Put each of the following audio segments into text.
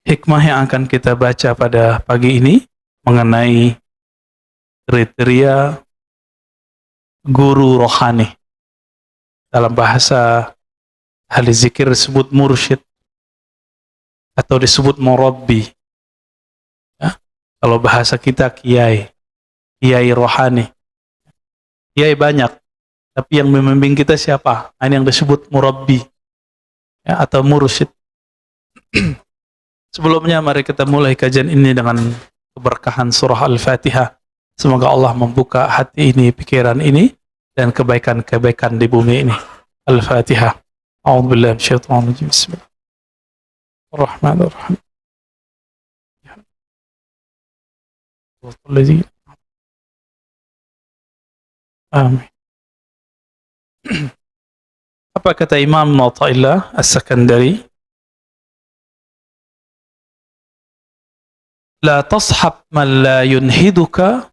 Hikmah yang akan kita baca pada pagi ini mengenai kriteria guru rohani. Dalam bahasa ahli zikir disebut mursyid atau disebut murabbi. Ya? Kalau bahasa kita kiai rohani. Kiai banyak, tapi yang membimbing kita siapa? Ini yang disebut murabbi, ya, atau mursyid. Sebelumnya mari kita mulai kajian ini dengan keberkahan surah Al-Fatihah. Semoga Allah membuka hati ini, pikiran ini, dan kebaikan-kebaikan di bumi ini. Al-Fatihah. A'udzubillahi minasyaitonir rajim. Bismillahirrahmanirrahim. Amin. Apa kata Imam Athaillah As-Sakandari? La tashab man la yunhiduka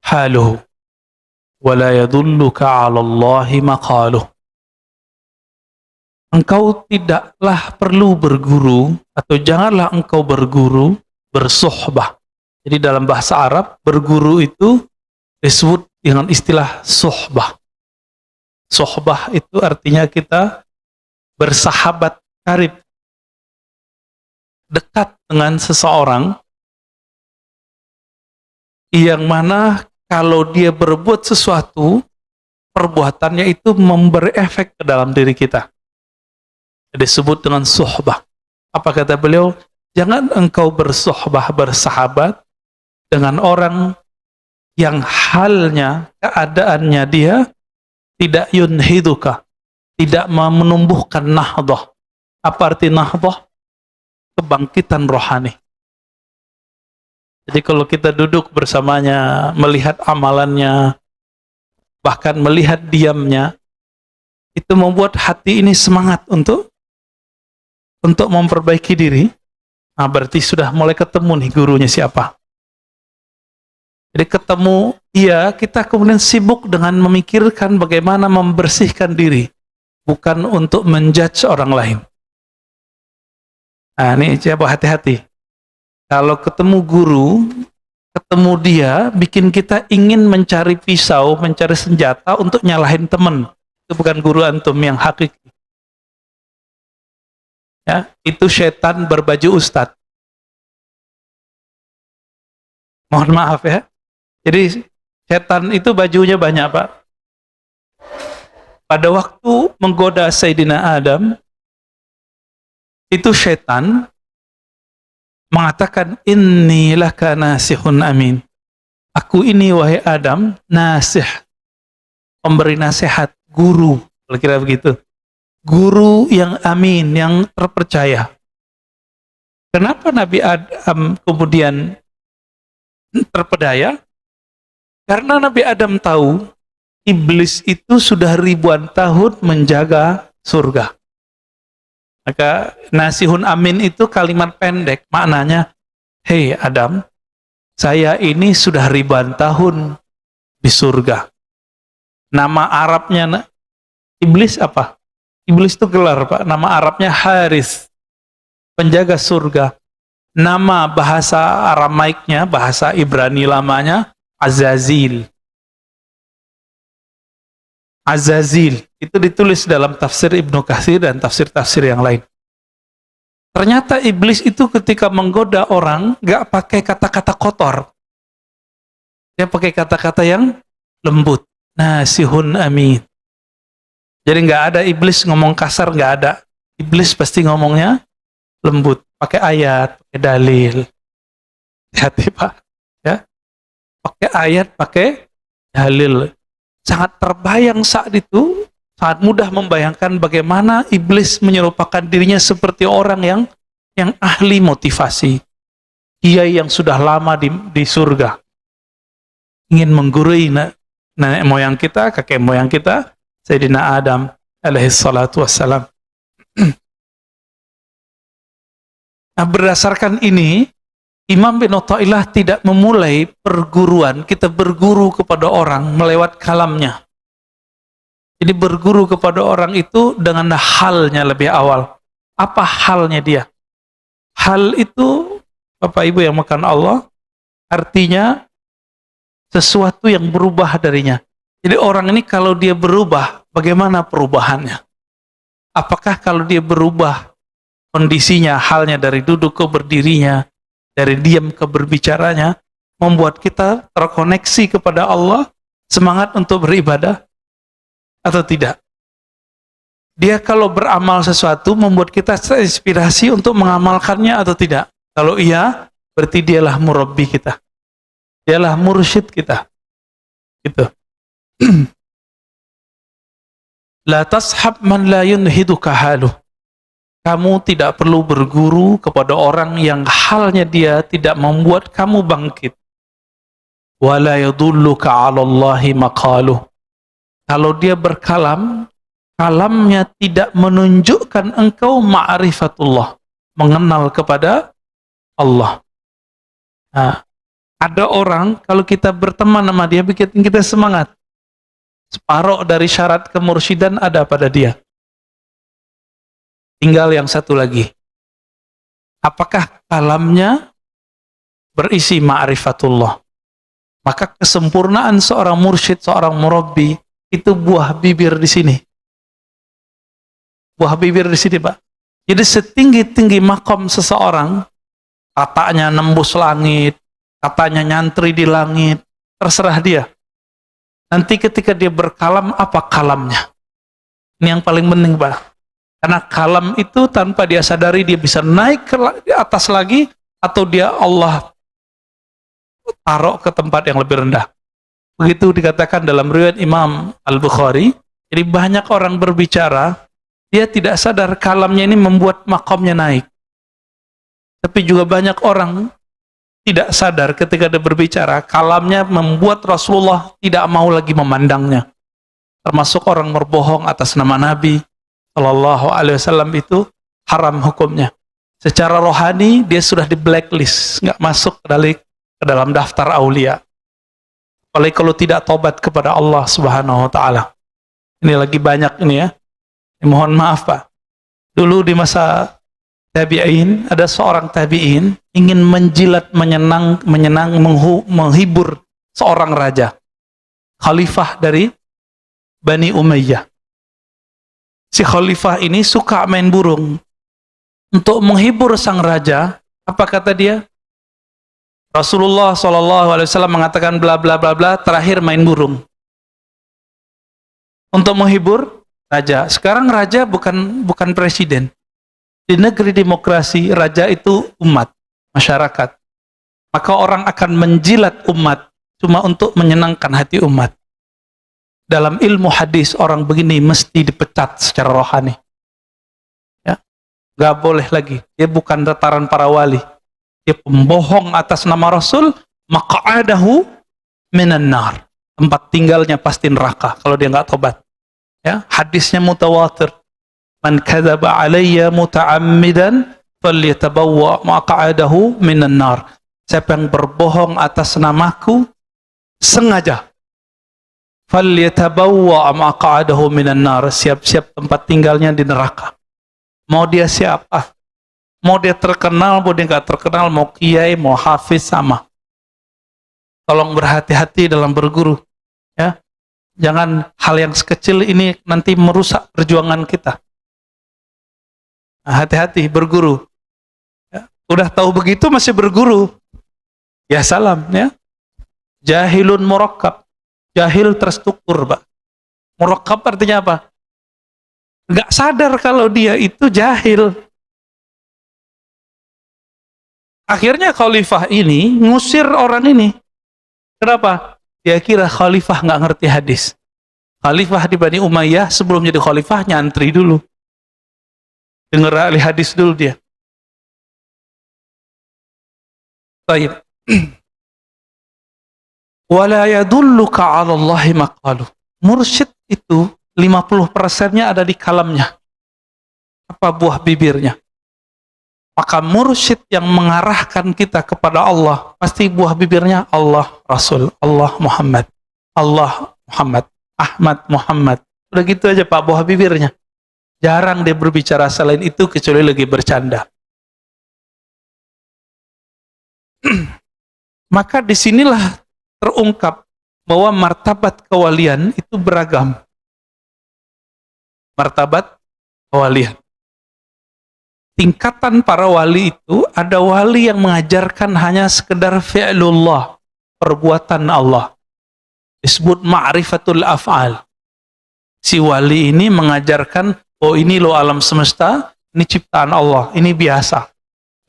haluhu wa la yadulluka 'ala Allahi maqaluh. Engkau tidaklah perlu berguru atau janganlah engkau berguru bersuhbah. Jadi dalam bahasa Arab berguru itu disebut dengan istilah suhbah. Suhbah itu artinya kita bersahabat karib, dekat dengan seseorang yang mana kalau dia berbuat sesuatu, perbuatannya itu memberi efek ke dalam diri kita. Disebut dengan suhbah. Apa kata beliau? Jangan engkau bersuhbah, bersahabat dengan orang yang halnya, keadaannya dia tidak yunhiduka, tidak menumbuhkan nahdah. Apa arti nahdah? Kebangkitan rohani. Jadi kalau kita duduk bersamanya, melihat amalannya, bahkan melihat diamnya, itu membuat hati ini semangat untuk memperbaiki diri. Nah, berarti sudah mulai ketemu nih gurunya siapa. Jadi ketemu dia, kita kemudian sibuk dengan memikirkan bagaimana membersihkan diri, bukan untuk menjudge orang lain. Nah, ini coba hati-hati. Kalau ketemu guru, ketemu dia, bikin kita ingin mencari pisau, mencari senjata untuk nyalahin teman. Itu bukan guru antum yang hakiki. Ya, itu setan berbaju ustadz. Mohon maaf ya. Jadi setan itu bajunya banyak, Pak. Pada waktu menggoda Sayyidina Adam, itu setan mengatakan, inni laka nasihun amin. Aku ini wahai Adam, nasih, pemberi nasihat, guru, kira-kira begitu. Guru yang amin, yang terpercaya. Kenapa Nabi Adam kemudian terpedaya? Karena Nabi Adam tahu iblis itu sudah ribuan tahun menjaga surga. Maka nasihun amin itu kalimat pendek, maknanya, hei Adam, saya ini sudah ribuan tahun di surga. Nama Arabnya iblis apa? Iblis itu gelar, Pak. Nama Arabnya Haris, penjaga surga. Nama bahasa Aramaiknya, bahasa Ibrani lamanya, Azazil. Azazil itu ditulis dalam tafsir Ibnu Katsir dan tafsir-tafsir yang lain. Ternyata iblis itu ketika menggoda orang gak pakai kata-kata kotor, dia pakai kata-kata yang lembut. Nasihun amin. Jadi gak ada iblis ngomong kasar, gak ada. Iblis pasti ngomongnya lembut, pakai ayat, pakai dalil. Hati Pak, ya, pakai ayat, pakai dalil. Sangat terbayang saat itu, sangat mudah membayangkan bagaimana iblis menyerupakan dirinya seperti orang yang ahli motivasi, kiai yang sudah lama di surga, ingin menggurui nenek moyang kita, kakek moyang kita, Sayyidina Adam alaihi salatu wassalam. Nah, berdasarkan ini, Imam bin Athaillah tidak memulai perguruan, kita berguru kepada orang melewat kalamnya. Jadi berguru kepada orang itu dengan halnya lebih awal. Apa halnya dia? Hal itu, Bapak Ibu yang makan Allah, artinya sesuatu yang berubah darinya. Jadi orang ini kalau dia berubah, bagaimana perubahannya? Apakah kalau dia berubah kondisinya, halnya dari duduk ke berdirinya, dari diam ke berbicaranya, membuat kita terkoneksi kepada Allah, semangat untuk beribadah, atau tidak? Dia kalau beramal sesuatu, membuat kita terinspirasi untuk mengamalkannya atau tidak? Kalau iya, berarti dialah murabbi kita. Dialah mursyid kita. Gitu. La tashab man la yunhiduka haluh. Kamu tidak perlu berguru kepada orang yang halnya dia tidak membuat kamu bangkit. Wa la yadulluka 'ala Allahi maqaluh. Kalau dia berkalam, kalamnya tidak menunjukkan engkau ma'rifatullah, mengenal kepada Allah. Nah, ada orang kalau kita berteman sama dia bikin kita semangat. Separuh dari syarat kemursyidaan ada pada dia. Tinggal yang satu lagi. Apakah kalamnya berisi ma'rifatullah? Maka kesempurnaan seorang mursyid, seorang murabbi, itu buah bibir di sini. Buah bibir di sini, Pak. Jadi setinggi-tinggi makom seseorang, katanya nembus langit, katanya nyantri di langit, terserah dia. Nanti ketika dia berkalam, apa kalamnya? Ini yang paling penting, Pak. Karena kalam itu tanpa dia sadari, dia bisa naik ke atas lagi, atau dia Allah taruh ke tempat yang lebih rendah. Begitu dikatakan dalam riwayat Imam Al-Bukhari. Jadi banyak orang berbicara, dia tidak sadar kalamnya ini membuat makomnya naik. Tapi juga banyak orang tidak sadar ketika dia berbicara, kalamnya membuat Rasulullah tidak mau lagi memandangnya. Termasuk orang berbohong atas nama Nabi Shallallahu Alaihi Wasallam itu haram hukumnya. Secara rohani dia sudah di blacklist, nggak masuk ke dalam daftar aulia. Apalagi kalau tidak tobat kepada Allah Subhanahu Wa Taala. Ini lagi banyak ini ya. Mohon maaf Pak. Dulu di masa tabi'in, ada seorang tabi'in ingin menjilat, menghibur seorang raja, khalifah dari Bani Umayyah. Si khalifah ini suka main burung. Untuk menghibur sang raja, apa kata dia? Rasulullah SAW mengatakan bla bla bla bla, terakhir main burung. Untuk menghibur raja. Sekarang raja bukan presiden. Di negeri demokrasi, raja itu umat, masyarakat. Maka orang akan menjilat umat cuma untuk menyenangkan hati umat. Dalam ilmu hadis, orang begini mesti dipecat secara rohani. Ya, gak boleh lagi. Dia bukan dataran para wali. Dia pembohong atas nama Rasul, maq'adahu minan nar. Tempat tinggalnya pasti neraka kalau dia nggak tobat. Ya, hadisnya mutawatir. Man kadzaba alayya muta'ammidan falyatabawwa maq'adahu minan nar. Siapa yang berbohong atas namaku sengaja, falyatabawwa maq'adahu minan nar. Siap-siap tempat tinggalnya di neraka. Mau dia siapa? Mau dia terkenal, mau dia nggak terkenal, mau kiai, mau hafiz, sama. Tolong berhati-hati dalam berguru. Ya, jangan hal yang sekecil ini nanti merusak perjuangan kita. Nah, hati-hati berguru. Ya, udah tahu begitu masih berguru. Ya salam, ya. Jahilun murakkab. Jahil terstruktur, Pak. Murakkab artinya apa? Nggak sadar kalau dia itu jahil. Akhirnya khalifah ini ngusir orang ini. Kenapa? Dia kira khalifah nggak ngerti hadis. Khalifah di Bani Umayyah sebelum jadi khalifah nyantri dulu. Dengar ahli hadis dulu dia. Baik. Wala yadulluka 'ala Allahi maqaluh. Mursyid itu 50%-nya ada di kalamnya. Apa buah bibirnya? Maka mursyid yang mengarahkan kita kepada Allah, pasti buah bibirnya Allah, Rasul, Allah, Muhammad. Allah, Muhammad. Ahmad, Muhammad. Udah gitu aja Pak, buah bibirnya. Jarang dia berbicara selain itu kecuali lagi bercanda. Maka disinilah terungkap bahwa martabat kewalian itu beragam. Martabat kewalian. Tingkatan para wali itu, ada wali yang mengajarkan hanya sekedar fi'lullah, perbuatan Allah. Disebut ma'rifatul af'al. Si wali ini mengajarkan, oh ini loh alam semesta, ini ciptaan Allah, ini biasa.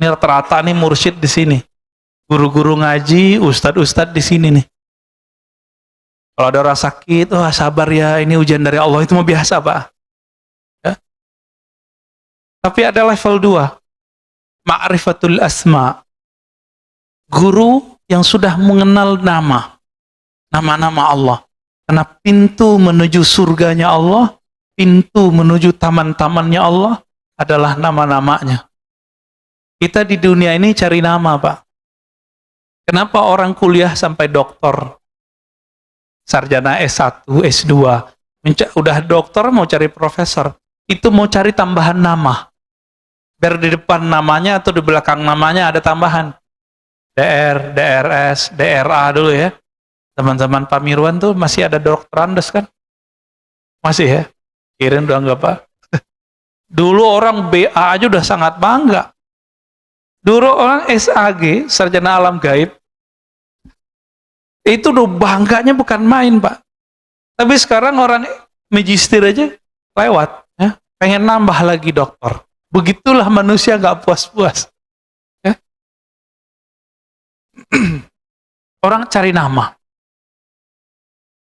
Ini rata-rata nih mursyid di sini. Guru-guru ngaji, ustadz-ustadz di sini nih. Kalau ada orang sakit, oh sabar ya, ini ujian dari Allah, itu mah biasa Pak. Tapi ada level 2, ma'rifatul asma. Guru yang sudah mengenal nama-nama Allah. Karena pintu menuju surganya Allah, pintu menuju taman-tamannya Allah adalah nama-namanya. Kita di dunia ini cari nama, Pak. Kenapa orang kuliah sampai doktor, sarjana S1, S2, udah doktor mau cari profesor, itu mau cari tambahan nama. Biar di depan namanya atau di belakang namanya ada tambahan. DR, DRS, DRA dulu ya. Teman-teman Pak Mirwan tuh masih ada doktorandes kan? Masih ya? Kirain udah enggak Pak. Dulu orang BA aja udah sangat bangga. Dulu orang SAG, sarjana alam gaib, itu udah bangganya bukan main Pak. Tapi sekarang orang magister aja lewat. Ya. Pengen nambah lagi dokter. Begitulah manusia gak puas-puas. Ya. Orang cari nama.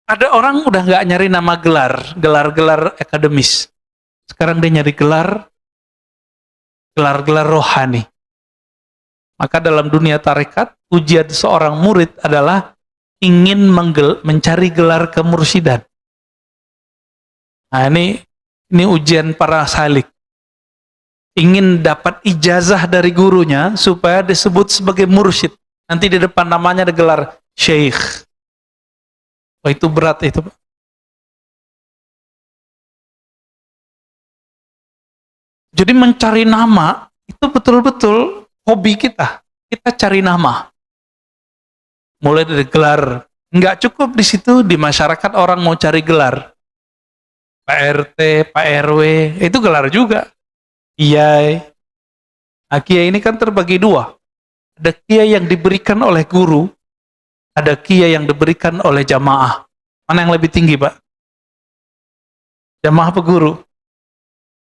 Ada orang udah gak nyari nama gelar akademis. Sekarang dia nyari gelar rohani. Maka dalam dunia tarekat, ujian seorang murid adalah ingin mencari gelar kemursidan. Nah ini ujian para salik. Ingin dapat ijazah dari gurunya supaya disebut sebagai mursyid. Nanti di depan namanya ada gelar syekh. Oh itu berat itu. Jadi mencari nama itu betul-betul hobi kita. Kita cari nama. Mulai dari gelar. Nggak cukup di situ, di masyarakat orang mau cari gelar. Pak RT, Pak RW, itu gelar juga. Kiai. Nah, kiai ini kan terbagi 2. Ada kiai yang diberikan oleh guru, ada kiai yang diberikan oleh jamaah. Mana yang lebih tinggi, Pak? Jamaah apa guru?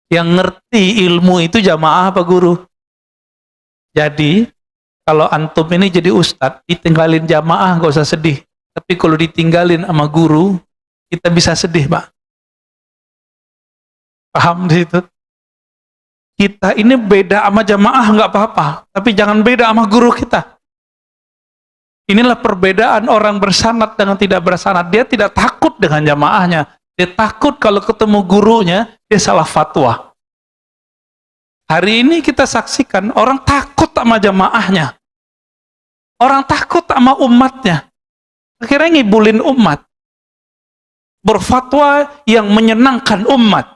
Yang ngerti ilmu itu jamaah apa guru? Jadi, kalau antum ini jadi ustadz, ditinggalin jamaah nggak usah sedih. Tapi kalau ditinggalin sama guru, kita bisa sedih, Pak. Paham di itu? Kita ini beda sama jamaah nggak apa-apa, tapi jangan beda sama guru kita. Inilah perbedaan orang bersanad dengan tidak bersanad. Dia tidak takut dengan jamaahnya. Dia takut kalau ketemu gurunya, dia salah fatwa. Hari ini kita saksikan, orang takut sama jamaahnya. Orang takut sama umatnya. Akhirnya ngibulin umat. Berfatwa yang menyenangkan umat.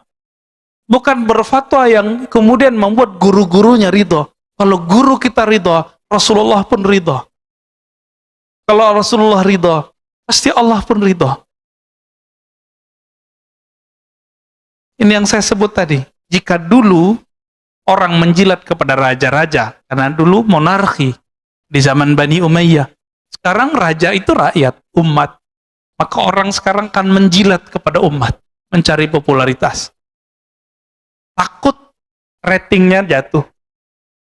Bukan berfatwa yang kemudian membuat guru-gurunya ridho. Kalau guru kita ridho, Rasulullah pun ridho. Kalau Rasulullah ridho, pasti Allah pun ridho. Ini yang saya sebut tadi. Jika dulu orang menjilat kepada raja-raja, karena dulu monarki di zaman Bani Umayyah. Sekarang raja itu rakyat, umat. Maka orang sekarang kan menjilat kepada umat, mencari popularitas. Takut ratingnya jatuh.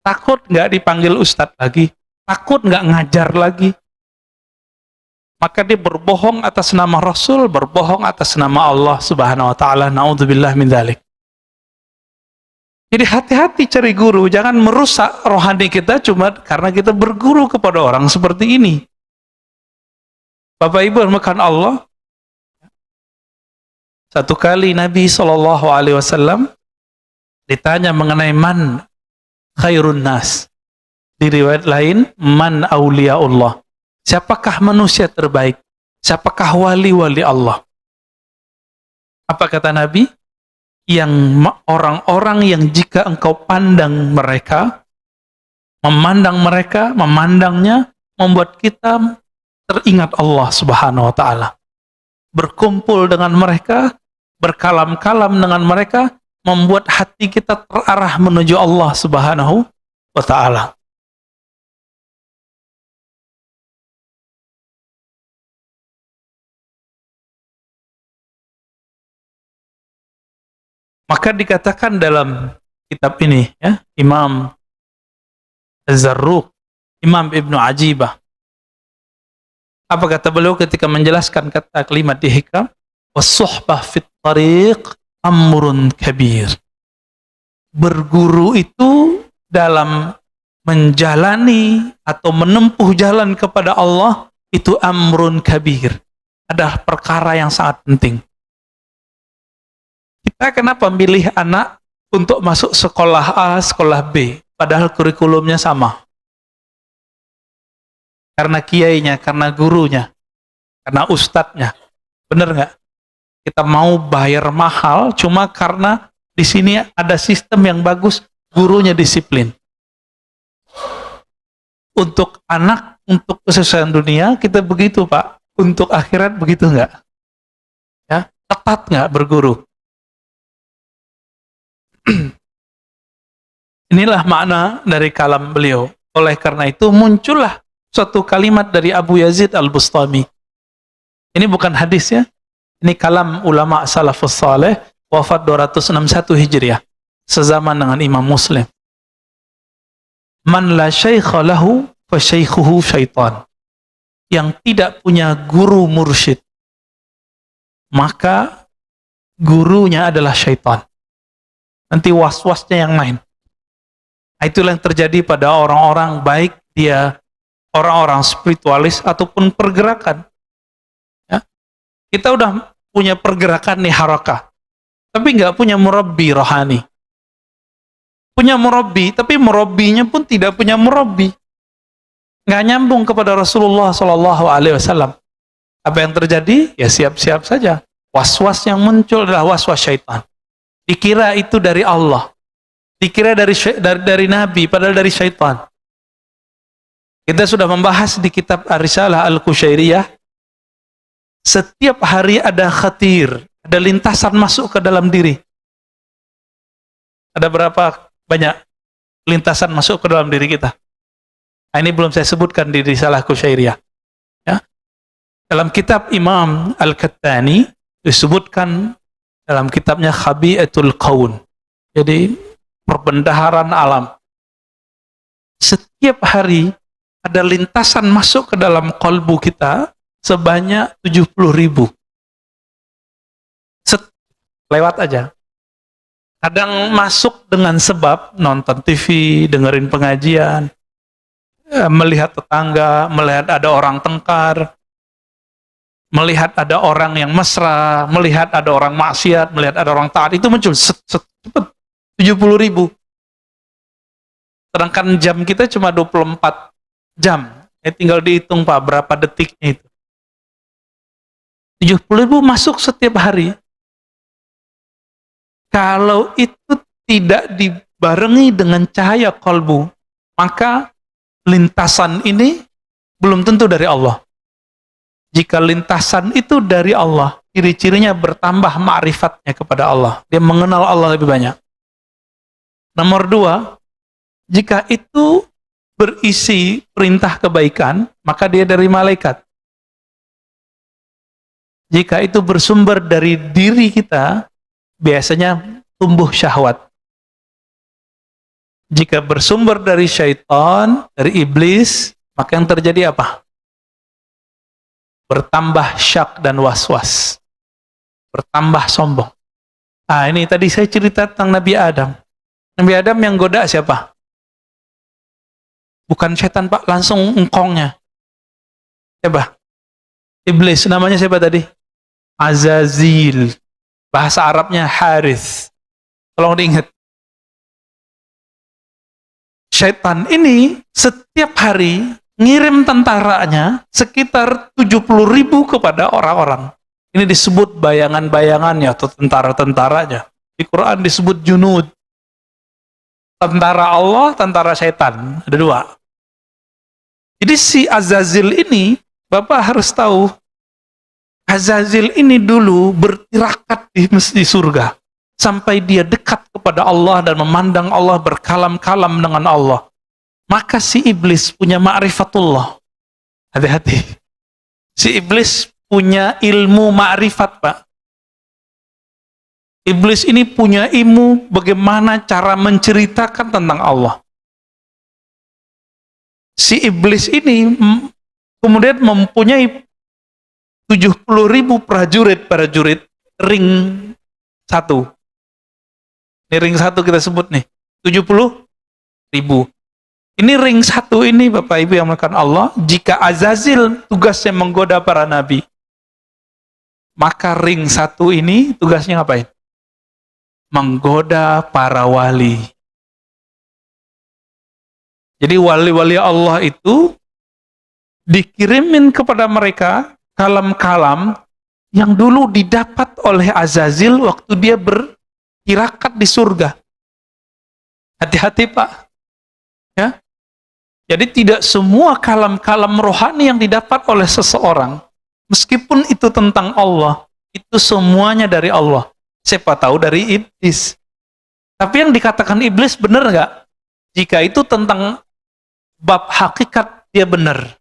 Takut nggak dipanggil ustadz lagi. Takut nggak ngajar lagi. Maka dia berbohong atas nama Rasul, berbohong atas nama Allah Subhanahu wa taala. Naudzubillah min dzalik. Jadi hati-hati cari guru, jangan merusak rohani kita cuma karena kita berguru kepada orang seperti ini. Bapak Ibu makan Allah. Satu kali Nabi SAW ditanya mengenai man khairun nas. Di riwayat lain, man auliaullah. Siapakah manusia terbaik? Siapakah wali-wali Allah? Apa kata Nabi? Yang orang-orang yang jika engkau pandang mereka, memandangnya membuat kita teringat Allah Subhanahu wa taala. Berkumpul dengan mereka, berkalam-kalam dengan mereka, membuat hati kita terarah menuju Allah Subhanahu wa taala. Maka dikatakan dalam kitab ini, ya, Imam Az-Zarruq, Imam Ibnu Ajibah, apa kata beliau ketika menjelaskan kata kalimat di hikam? Was-suhbah fit tariq amrun kabir. Berguru itu dalam menjalani atau menempuh jalan kepada Allah itu amrun kabir. Adalah perkara yang sangat penting. Kita kenapa milih anak untuk masuk sekolah A, sekolah B, padahal kurikulumnya sama? Karena kiainya, karena gurunya, karena ustadznya. Benar nggak? Kita mau bayar mahal cuma karena di sini ada sistem yang bagus, gurunya disiplin. Untuk anak, untuk kesusahan dunia, kita begitu Pak. Untuk akhirat begitu nggak? Ya, ketat nggak berguru? Inilah makna dari kalam beliau. Oleh karena itu muncullah suatu kalimat dari Abu Yazid Al-Bustami. Ini bukan hadis ya. Ini kalam ulama salafus saleh, wafat 261 Hijriah. Sezaman dengan Imam Muslim. Man la syaikha lahu fa syaikhuhu syaitan. Yang tidak punya guru mursyid, maka gurunya adalah syaitan. Nanti was-wasnya yang main. Itulah yang terjadi pada orang-orang, baik dia orang-orang spiritualis ataupun pergerakan. Ya. Kita udah punya pergerakan nih harakah, tapi nggak punya murabbi rohani. Punya murabbi, tapi murabbinya pun tidak punya murabbi. Nggak nyambung kepada Rasulullah SAW. Apa yang terjadi? Ya siap-siap saja. Was-was yang muncul adalah was-was syaitan. Dikira itu dari Allah. Dikira dari Nabi, padahal dari syaitan. Kita sudah membahas di kitab Ar-Risalah Al-Qushairiyah. Setiap hari ada khatir, ada lintasan masuk ke dalam diri. Ada berapa banyak lintasan masuk ke dalam diri kita? Nah, ini belum saya sebutkan di Risalah Qushairiyah. Ya. Dalam kitab Imam Al-Kattani disebutkan dalam kitabnya Khabi'atul Qaun. Jadi perbendaharaan alam. Setiap hari ada lintasan masuk ke dalam kalbu kita sebanyak 70.000. Lewat aja. Kadang masuk dengan sebab nonton TV, dengerin pengajian, melihat tetangga, melihat ada orang tengkar, melihat ada orang yang mesra, melihat ada orang maksiat, melihat ada orang taat, itu muncul cepat 70.000. Sedangkan jam kita cuma 24 jam. Tinggal dihitung Pak berapa detiknya itu. 70.000 masuk setiap hari. Kalau itu tidak dibarengi dengan cahaya kalbu, maka lintasan ini belum tentu dari Allah. Jika lintasan itu dari Allah, ciri-cirinya bertambah ma'rifatnya kepada Allah. Dia mengenal Allah lebih banyak. Nomor 2, jika itu berisi perintah kebaikan, maka dia dari malaikat. Jika itu bersumber dari diri kita, biasanya tumbuh syahwat. Jika bersumber dari syaitan, dari iblis, maka yang terjadi apa? Bertambah syak dan was-was. Bertambah sombong. Nah, ini tadi saya cerita tentang Nabi Adam. Nabi Adam yang goda siapa? Bukan syaitan Pak, langsung engkongnya. Siapa? Iblis, namanya siapa tadi? Azazil. Bahasa Arabnya Harith. Tolong diingat. Syaitan ini setiap hari ngirim tentaranya sekitar 70.000 kepada orang-orang. Ini disebut bayangan-bayangannya atau tentara-tentaranya. Di Quran disebut junud. Tentara Allah, tentara setan. Ada dua. Jadi si Azazil ini, Bapak harus tahu, Azazil ini dulu bertirakat di surga. Sampai dia dekat kepada Allah dan memandang Allah, berkalam-kalam dengan Allah. Maka si iblis punya ma'rifatullah. Hati-hati. Si iblis punya ilmu ma'rifat, Pak. Iblis ini punya ilmu bagaimana cara menceritakan tentang Allah. Si iblis ini kemudian mempunyai 70.000 prajurit ring 1. Ini ring 1 kita sebut nih. 70.000. Ini ring 1 ini Bapak Ibu yang melakukan Allah. Jika Azazil tugasnya menggoda para nabi, maka ring 1 ini tugasnya ngapain? Menggoda para wali. Jadi wali-wali Allah itu dikirimin kepada mereka kalam-kalam yang dulu didapat oleh Azazil waktu dia bertirakat di surga. Hati-hati Pak. Ya. Jadi tidak semua kalam-kalam rohani yang didapat oleh seseorang, meskipun itu tentang Allah, itu semuanya dari Allah. Siapa tahu dari iblis. Tapi yang dikatakan iblis benar nggak? Jika itu tentang bab hakikat, dia benar.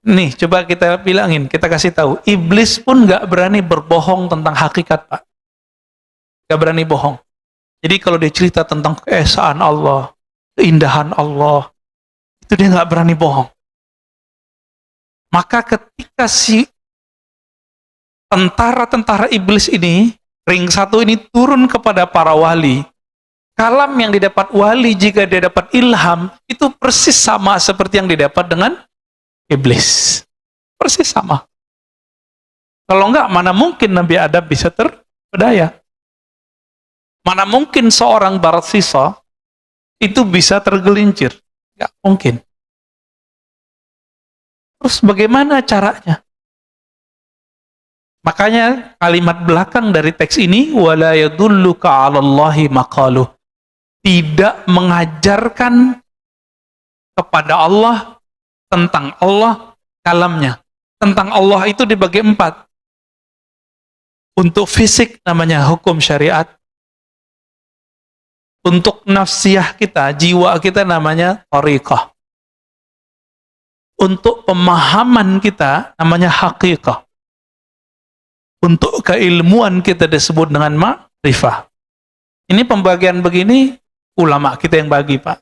Nih, coba kita bilangin, kita kasih tahu. Iblis pun nggak berani berbohong tentang hakikat, Pak. Nggak berani bohong. Jadi kalau dia cerita tentang keesaan Allah, keindahan Allah, itu dia nggak berani bohong. Maka ketika si tentara-tentara iblis ini, ring 1 ini turun kepada para wali, kalam yang didapat wali jika dia dapat ilham, itu persis sama seperti yang didapat dengan iblis. Persis sama. Kalau enggak, mana mungkin Nabi Adam bisa terpedaya? Mana mungkin seorang Barsisa itu bisa tergelincir? Enggak mungkin. Terus bagaimana caranya? Makanya kalimat belakang dari teks ini, wala yadulluka 'alallahi maqaluh. Tidak mengajarkan kepada Allah tentang Allah kalamnya. Tentang Allah itu dibagi 4. Untuk fisik namanya hukum syariat. Untuk nafsiyah kita, jiwa kita namanya thariqah. Untuk pemahaman kita namanya haqiqah. Untuk keilmuan kita disebut dengan ma'rifah. Ini pembagian begini ulama kita yang bagi, Pak.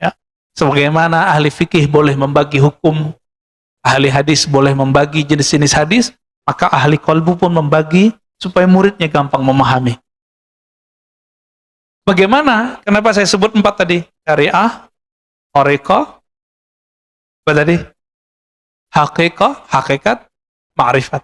Ya. Sebagaimana ahli fikih boleh membagi hukum, ahli hadis boleh membagi jenis-jenis hadis, maka ahli qalbu pun membagi supaya muridnya gampang memahami. Bagaimana? Kenapa saya sebut 4 tadi? Syariah, thariqah, apa tadi? Haqiqah, hakikat, ma'rifat.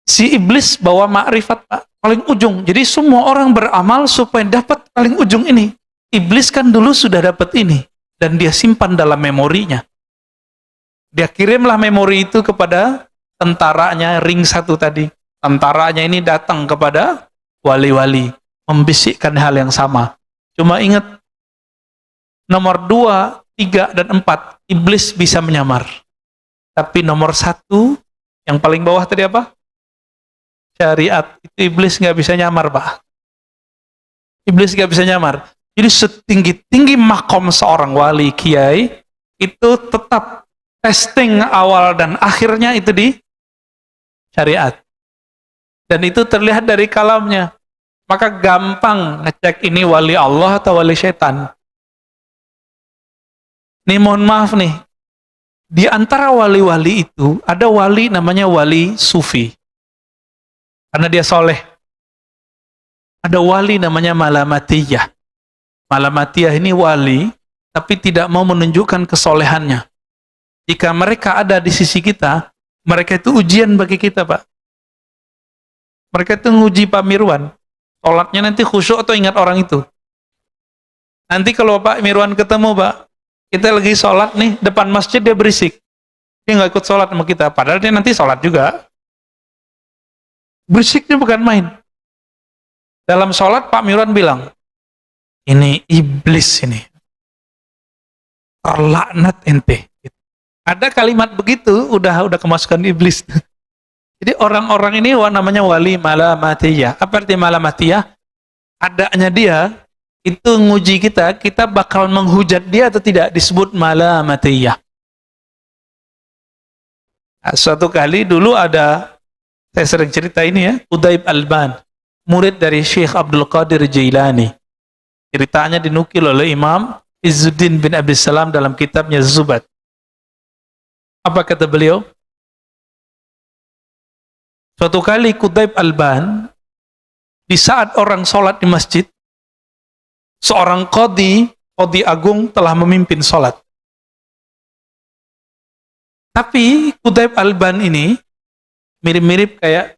Si iblis bawa ma'rifat, Pak, paling ujung. Jadi semua orang beramal supaya dapat paling ujung ini. Iblis kan dulu sudah dapat ini, dan dia simpan dalam memorinya. Dia kirimlah memori itu kepada tentaranya, ring 1 tadi. Tentaranya ini datang kepada wali-wali, membisikkan hal yang sama. Cuma ingat, nomor 2, 3, dan 4, iblis bisa menyamar. Tapi nomor 1, yang paling bawah tadi apa? Syariat, itu iblis nggak bisa nyamar, Pak. Iblis nggak bisa nyamar. Jadi setinggi-tinggi makom seorang wali, kiai, itu tetap testing awal dan akhirnya itu di syariat. Dan itu terlihat dari kalamnya. Maka gampang ngecek ini wali Allah atau wali setan. Nih mohon maaf nih, di antara wali-wali itu, ada wali namanya wali sufi. Karena dia soleh. Ada wali namanya malamatiyah. Malamatiyah ini wali, tapi tidak mau menunjukkan kesolehannya. Jika mereka ada di sisi kita, mereka itu ujian bagi kita, Pak. Mereka itu nguji Pak Mirwan. Sholatnya nanti khusyuk atau ingat orang itu. Nanti kalau Pak Mirwan ketemu, Pak, kita lagi sholat nih, depan masjid dia berisik. Dia nggak ikut sholat sama kita, padahal dia nanti sholat juga. Berisiknya bukan main. Dalam sholat Pak Mirwan bilang, Ini iblis ini. Terlaknat ente. Ada kalimat begitu, udah kemasukan iblis. Jadi orang-orang ini namanya wali malamatiyah. Apa arti malamatiyah? Adanya dia, itu nguji kita, kita bakal menghujat dia atau tidak, disebut malamatiyah. Nah, suatu kali dulu ada, saya sering cerita ini ya, Qutaib Alban, murid dari Syekh Abdul Qadir Jailani. Ceritanya dinukil oleh Imam Izzuddin bin Abdus Salam dalam kitabnya Zubat. Apa kata beliau? Suatu kali Qutaib Alban, di saat orang sholat di masjid, seorang qadi agung telah memimpin sholat. Tapi Qutaib Alban ini mirip-mirip kayak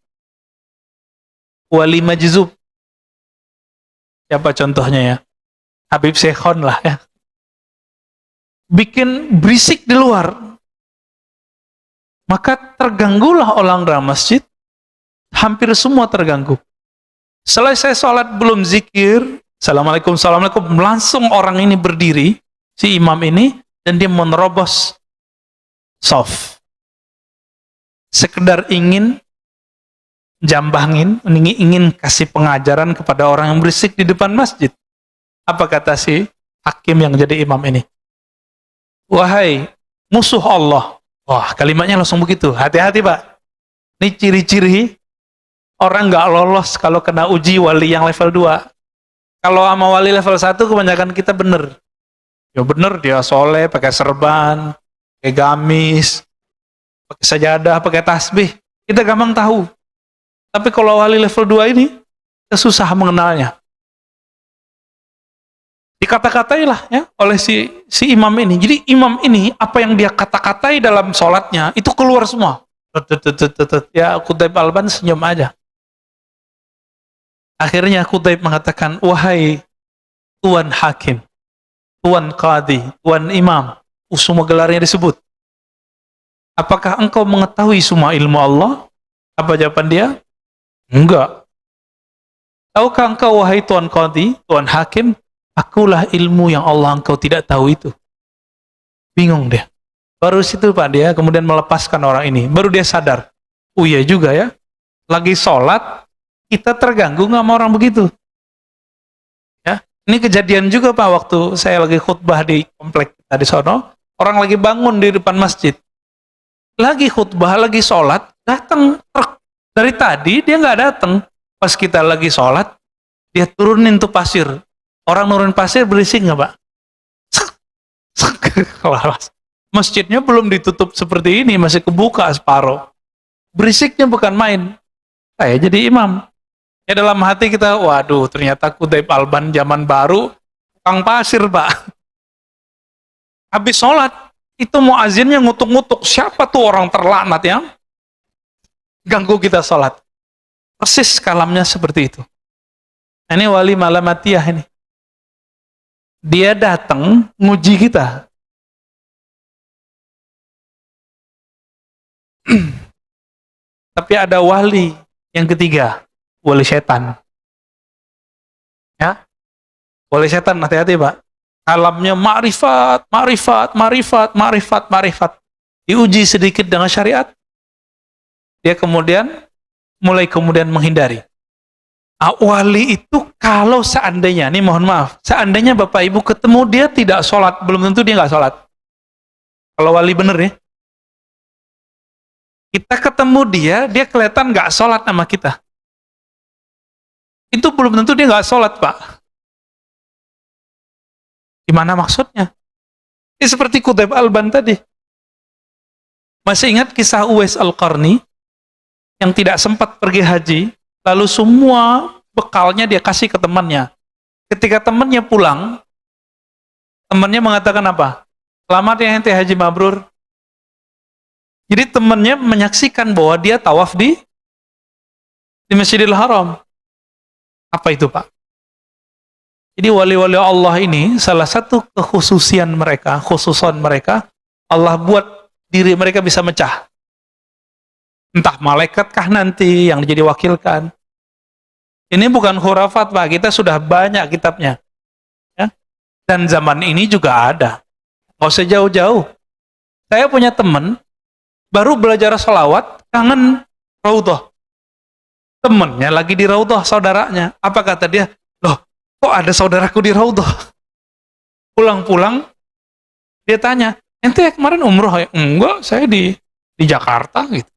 wali majzub. Siapa contohnya ya? Habib Syekhon lah ya. Bikin berisik di luar. Maka terganggulah orang dalam masjid, hampir semua terganggu. Selesai sholat belum zikir, Assalamualaikum, Assalamualaikum, langsung orang ini berdiri, si imam ini, dan dia menerobos shaf. Sekedar ingin jambangin, ingin kasih pengajaran kepada orang yang berisik di depan masjid. Apa kata si hakim yang jadi imam ini? Wahai musuh Allah. Wah, kalimatnya langsung begitu. Hati-hati, Pak. Ini ciri-ciri orang nggak lolos kalau kena uji wali yang level 2. Kalau sama wali level 1, kebanyakan kita bener. Ya bener, dia soleh, pakai serban, pakai gamis, pakai sajadah, pakai tasbih. Kita gampang tahu. Tapi kalau wali level 2 ini, kita susah mengenalnya. Dikata-katai lah ya oleh si imam ini. Jadi imam ini, apa yang dia kata-katai dalam sholatnya, itu keluar semua. Ya, Qutaib Alban senyum aja. Akhirnya Qutaib mengatakan, wahai Tuan Hakim, Tuan Qadi, Tuan Imam, semua gelarnya disebut. Apakah engkau mengetahui semua ilmu Allah? Apa jawaban dia? Enggak. Tahukah engkau, wahai Tuan Qadi, Tuan Hakim, akulah ilmu yang Allah engkau tidak tahu itu. Bingung dia. Baru situ Pak dia kemudian melepaskan orang ini. Baru dia sadar. Oh iya juga ya. Lagi sholat, kita terganggu nggak sama orang begitu. Ya, ini kejadian juga Pak waktu saya lagi khutbah di komplek kita di sono. Orang lagi bangun di depan masjid. Lagi khutbah, lagi sholat, datang truk. Dari tadi dia nggak datang. Pas kita lagi sholat, dia turunin tuh pasir. Orang nurunin pasir berisik nggak Pak? Masjidnya belum ditutup seperti ini, masih kebuka separuh. Berisiknya bukan main. Saya jadi imam. Ya dalam hati kita, waduh ternyata Qutaib Alban zaman baru, tukang pasir Pak. Habis sholat, itu muazzinnya ngutuk-ngutuk. Siapa tuh orang terlaknat yang ganggu kita sholat? Persis kalamnya seperti itu. Ini wali malamatiyah ini. Dia datang nguji kita. Tapi ada wali yang ketiga, wali setan. Ya, wali setan, hati-hati Pak. Alamnya ma'rifat, ma'rifat, ma'rifat, ma'rifat, ma'rifat. Diuji sedikit dengan syariat, dia kemudian mulai menghindari. Wali itu kalau seandainya, nih mohon maaf, seandainya Bapak Ibu ketemu dia tidak sholat, belum tentu dia nggak sholat. Kalau wali bener ya. Kita ketemu dia kelihatan nggak sholat sama kita. Itu belum tentu dia nggak sholat Pak. Gimana maksudnya? Ini seperti Qutaib Alban tadi. Masih ingat kisah Uwais Al-Qarni yang tidak sempat pergi haji, lalu semua bekalnya dia kasih ke temannya. Ketika temannya pulang, temannya mengatakan apa? Selamat ya ente haji mabrur. Jadi temannya menyaksikan bahwa dia tawaf di Masjidil Haram. Apa itu Pak? Jadi wali-wali Allah ini salah satu khususan mereka, Allah buat diri mereka bisa mecah. Entah malaikatkah nanti yang jadi wakilkan. Ini bukan khurafat Pak, kita sudah banyak kitabnya. Dan zaman ini juga ada. Nggak usah jauh-jauh. Saya punya teman, baru belajar sholawat, kangen raudhah. Temennya lagi di raudhah, saudaranya. Apa kata dia? Loh, kok ada saudaraku di raudhah? Pulang-pulang, dia tanya, ente kemarin umroh ya? Enggak, saya di Jakarta gitu.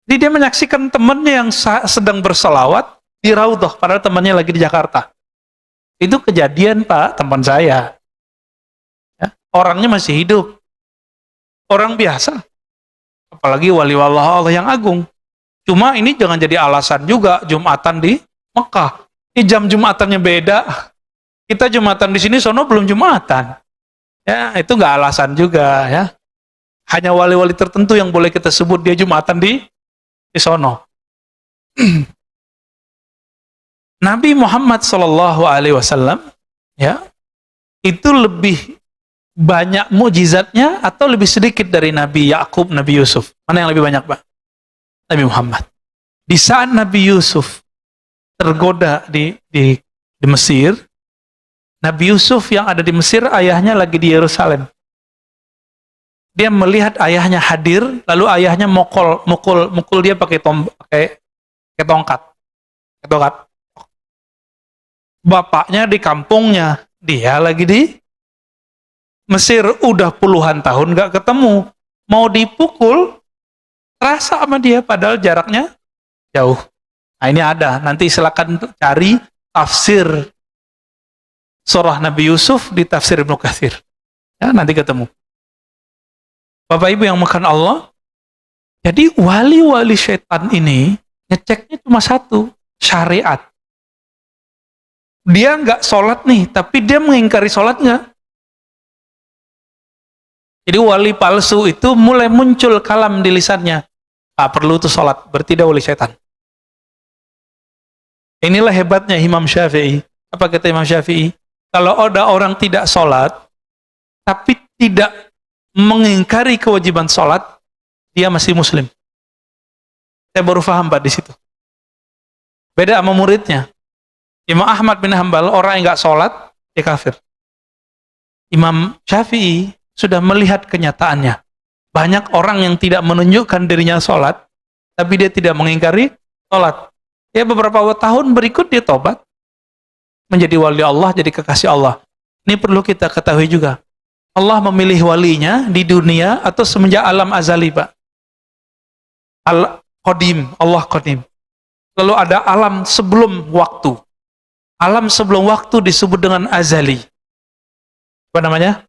Jadi dia menyaksikan temannya yang sedang berselawat di raudhah, padahal temannya lagi di Jakarta. Itu kejadian, Pak, teman saya. Ya, orangnya masih hidup. Orang biasa. Apalagi wali Allah yang agung. Cuma ini jangan jadi alasan juga Jumatan di Mekah. Ini jam Jumatannya beda. Kita Jumatan di sini, sono belum Jumatan. Ya, itu nggak alasan juga ya. Hanya wali-wali tertentu yang boleh kita sebut dia Jumatan di sono. Nabi Muhammad SAW ya, itu lebih banyak mukjizatnya atau lebih sedikit dari Nabi Yakub, Nabi Yusuf? Mana yang lebih banyak, Pak? Nabi Muhammad. Di saat Nabi Yusuf tergoda di Mesir, Nabi Yusuf yang ada di Mesir, ayahnya lagi di Yerusalem. Dia melihat ayahnya hadir, lalu ayahnya mukul dia pakai tongkat. Bapaknya di kampungnya, dia lagi di Mesir, udah puluhan tahun gak ketemu. Mau dipukul, terasa sama dia, padahal jaraknya jauh. Nah ini ada, nanti silakan cari tafsir surah Nabi Yusuf di tafsir Ibnu Katsir. Ya, nanti ketemu. Bapak Ibu yang makan Allah, jadi wali-wali setan ini ngeceknya cuma satu, syariat. Dia nggak sholat nih, tapi dia mengingkari sholatnya. Jadi wali palsu itu mulai muncul kalam di lisannya. Tak perlu tuh sholat, berarti dia wali setan. Inilah hebatnya Imam Syafi'i. Apa kata Imam Syafi'i? Kalau ada orang tidak sholat, tapi tidak mengingkari kewajiban sholat, dia masih muslim. Saya baru paham, Pak, di situ. Beda sama muridnya. Imam Ahmad bin Hambal, orang yang nggak sholat, dia kafir. Imam Syafi'i sudah melihat kenyataannya. Banyak orang yang tidak menunjukkan dirinya sholat, tapi dia tidak mengingkari sholat. Ya beberapa tahun berikut dia tobat, menjadi wali Allah, jadi kekasih Allah. Ini perlu kita ketahui juga. Allah memilih walinya di dunia atau semenjak alam azali, Pak. Al-Qadim, Allah Qadim. Lalu ada alam sebelum waktu. Alam sebelum waktu disebut dengan azali. Apa namanya?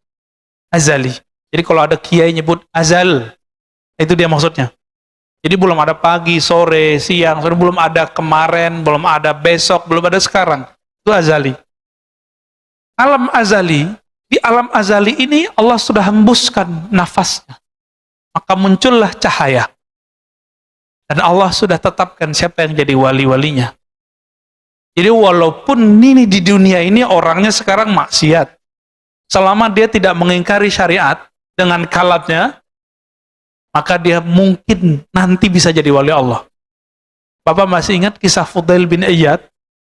Azali. Jadi kalau ada kiai nyebut azal, itu dia maksudnya. Jadi belum ada pagi, sore, siang, belum ada kemarin, belum ada besok, belum ada sekarang. Itu azali. Alam azali, di alam azali ini Allah sudah hembuskan nafasnya. Maka muncullah cahaya. Dan Allah sudah tetapkan siapa yang jadi wali-walinya. Jadi walaupun ini di dunia ini orangnya sekarang maksiat, selama dia tidak mengingkari syariat dengan kalamnya, maka dia mungkin nanti bisa jadi wali Allah. Bapak masih ingat kisah Fudail bin Iyad?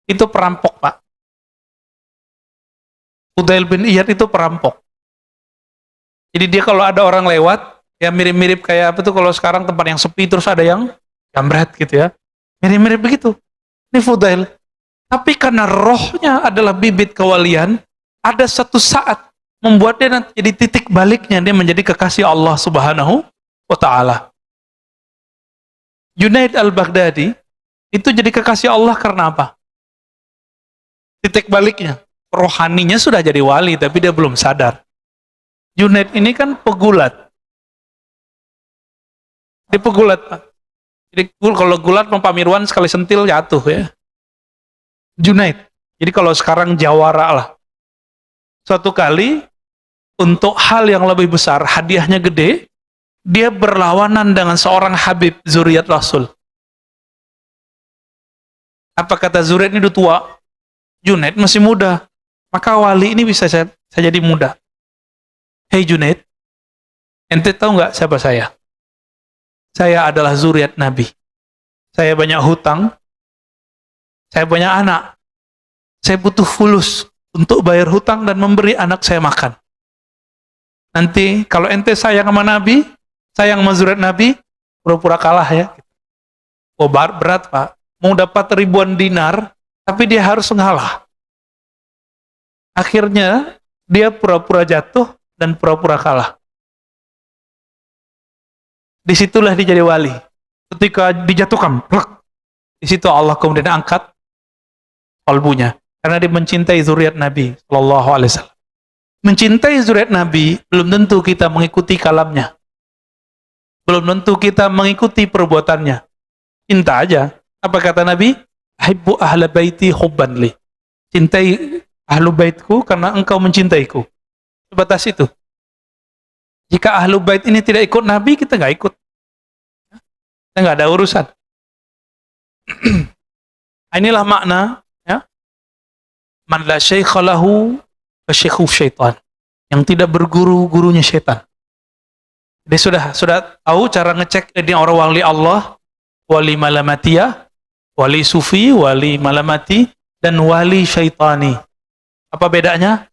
Itu perampok, Pak. Fudail bin Iyad itu perampok. Jadi dia kalau ada orang lewat, ya mirip-mirip kayak apa tuh kalau sekarang tempat yang sepi terus ada yang jambret gitu ya. Mirip-mirip begitu. Ini Fudail. Tapi karena rohnya adalah bibit kewalian, ada satu saat membuat dia nanti jadi titik baliknya, dia menjadi kekasih Allah Subhanahu wa ta'ala. Junaid al-Baghdadi itu jadi kekasih Allah karena apa? Titik baliknya, rohaninya sudah jadi wali tapi dia belum sadar. Junaid ini kan pegulat. Dia pegulat, Pak. Jadi kalau gulat Pamiruan sekali sentil jatuh ya. Junaid. Jadi kalau sekarang jawara lah. Suatu kali untuk hal yang lebih besar, hadiahnya gede, dia berlawanan dengan seorang Habib zuriat Rasul. Apa kata zuriat ini udah tua? Junaid masih muda. Maka wali ini bisa saya jadi muda. Hei Junaid, ente tahu nggak siapa saya? Saya adalah zuriat Nabi. Saya banyak hutang. Saya banyak anak. Saya butuh fulus, untuk bayar hutang dan memberi anak saya makan. Nanti kalau ente sayang sama Nabi, sayang sama zuriat Nabi, pura-pura kalah ya. Oh berat Pak, mau dapat ribuan dinar, tapi dia harus ngalah. Akhirnya dia pura-pura jatuh dan pura-pura kalah. Disitulah dia jadi wali. Ketika dijatuhkan, di situ Allah kemudian angkat kalbunya, karena dia mencintai zuriat Nabi Shallallahu Alaihi Wasallam. Mencintai zuriat Nabi belum tentu kita mengikuti kalamnya, belum tentu kita mengikuti perbuatannya. Cinta aja. Apa kata Nabi? Ahibbu ahla baiti hubban li. Cintai ahlu baitku karena engkau mencintaiku. Sebatas itu. Jika ahlu bait ini tidak ikut Nabi, kita nggak ikut. Kita nggak ada urusan. Inilah makna ya. Man la syaikha lahu fa syaikhu syaitan. Yang tidak berguru, gurunya syaitan. Dia sudah tahu cara ngecek ini orang wali Allah, wali malamatiyah, wali sufi, wali malamati, dan wali syaitani. Apa bedanya?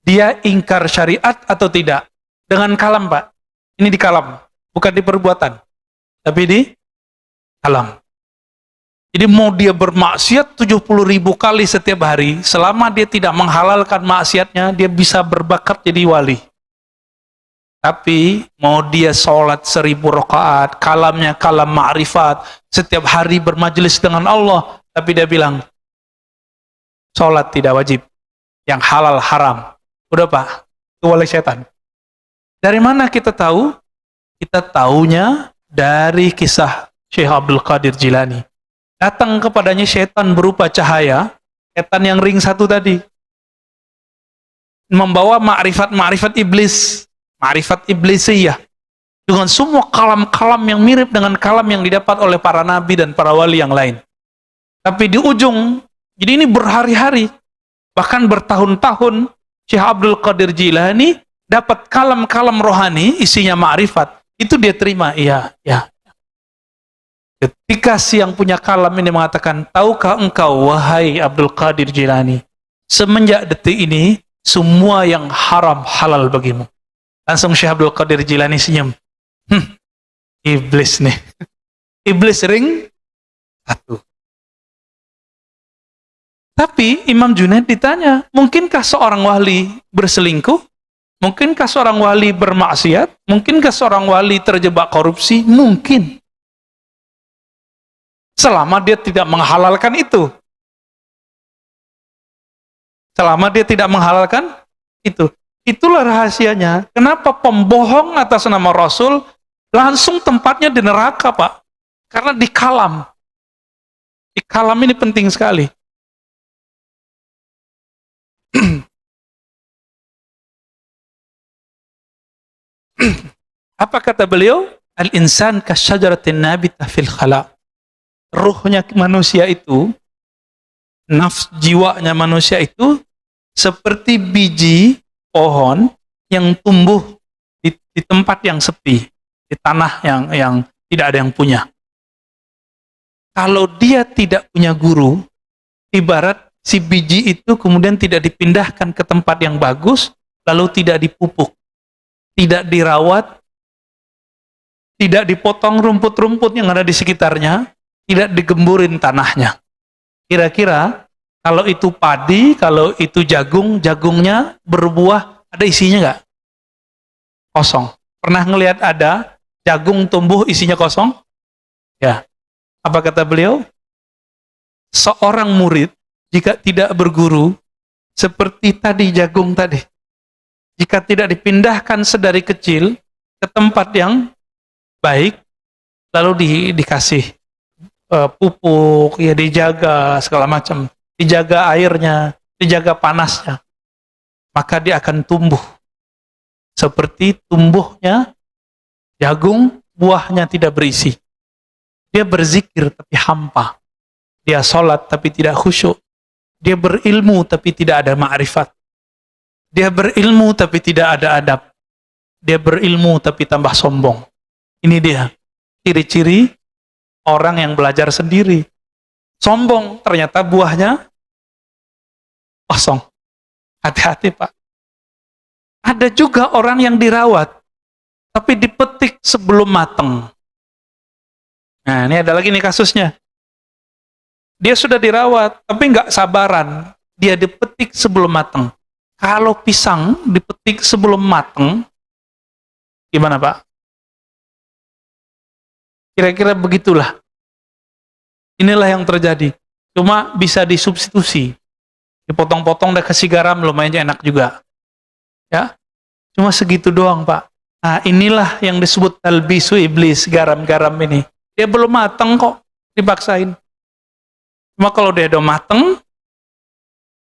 Dia ingkar syariat atau tidak? Dengan kalam, Pak. Ini di kalam, bukan di perbuatan. Tapi di kalam. Jadi mau dia bermaksiat 70.000 kali setiap hari, selama dia tidak menghalalkan maksiatnya, dia bisa berbakat jadi wali. Tapi mau dia sholat 1000 rakaat, kalamnya kalam ma'rifat, setiap hari bermajelis dengan Allah, tapi dia bilang, sholat tidak wajib, yang halal haram. Udah Pak, itu wali setan. Dari mana kita tahu? Kita taunya dari kisah Syekh Abdul Qadir Jilani. Datang kepadanya setan berupa cahaya, setan yang ring satu tadi, membawa ma'rifat iblis, ma'rifat iblisiyah, dengan semua kalam-kalam yang mirip dengan kalam yang didapat oleh para nabi dan para wali yang lain. Tapi di ujung, jadi ini berhari-hari, bahkan bertahun-tahun, Syekh Abdul Qadir Jilani dapat kalam-kalam rohani, isinya ma'rifat, itu dia terima, iya. Ketika si yang punya kalam ini mengatakan, tahukah engkau, wahai Abdul Qadir Jilani, semenjak detik ini, semua yang haram halal bagimu. Langsung Syekh Abdul Qadir Jilani senyum. Iblis nih. Iblis ring satu. Tapi Imam Junaid ditanya, mungkinkah seorang wali berselingkuh? Mungkinkah seorang wali bermaksiat? Mungkinkah seorang wali terjebak korupsi? Mungkin. Selama dia tidak menghalalkan itu. Selama dia tidak menghalalkan itu. Itulah rahasianya. Kenapa pembohong atas nama Rasul langsung tempatnya di neraka, Pak? Karena di kalam. Di kalam ini penting sekali. Apa kata beliau? Al-insan kasyajaratin nabitah fil khala. Ruhnya manusia itu, nafs jiwanya manusia itu seperti biji pohon yang tumbuh di tempat yang sepi, di tanah yang tidak ada yang punya. Kalau dia tidak punya guru, ibarat si biji itu kemudian tidak dipindahkan ke tempat yang bagus, lalu tidak dipupuk, tidak dirawat, tidak dipotong rumput-rumput yang ada di sekitarnya, tidak digemburin tanahnya. Kira-kira kalau itu padi, kalau itu jagung, jagungnya berbuah, ada isinya nggak? Kosong. Pernah ngelihat ada jagung tumbuh isinya kosong? Ya. Apa kata beliau? Seorang murid jika tidak berguru, seperti tadi jagung tadi, jika tidak dipindahkan sedari kecil ke tempat yang baik, lalu dikasih pupuk, ya dijaga segala macam, dijaga airnya, dijaga panasnya, maka dia akan tumbuh seperti tumbuhnya jagung, buahnya tidak berisi. Dia berzikir tapi hampa, dia sholat tapi tidak khusyuk, dia berilmu tapi tidak ada ma'rifat, dia berilmu tapi tidak ada adab, dia berilmu tapi tambah sombong. Ini dia ciri-ciri orang yang belajar sendiri. Sombong, ternyata buahnya kosong. Hati-hati Pak. Ada juga orang yang dirawat, tapi dipetik sebelum mateng. Nah, ini ada lagi nih kasusnya. Dia sudah dirawat, tapi nggak sabaran. Dia dipetik sebelum mateng. Kalau pisang dipetik sebelum mateng, gimana Pak? Kira-kira begitulah. Inilah yang terjadi. Cuma bisa disubstitusi. Dipotong-potong dan kasih garam, lumayan enak juga. Ya, cuma segitu doang Pak. Nah, inilah yang disebut talbisu iblis, garam-garam ini. Dia belum mateng kok, dipaksain. Cuma kalau dia udah mateng,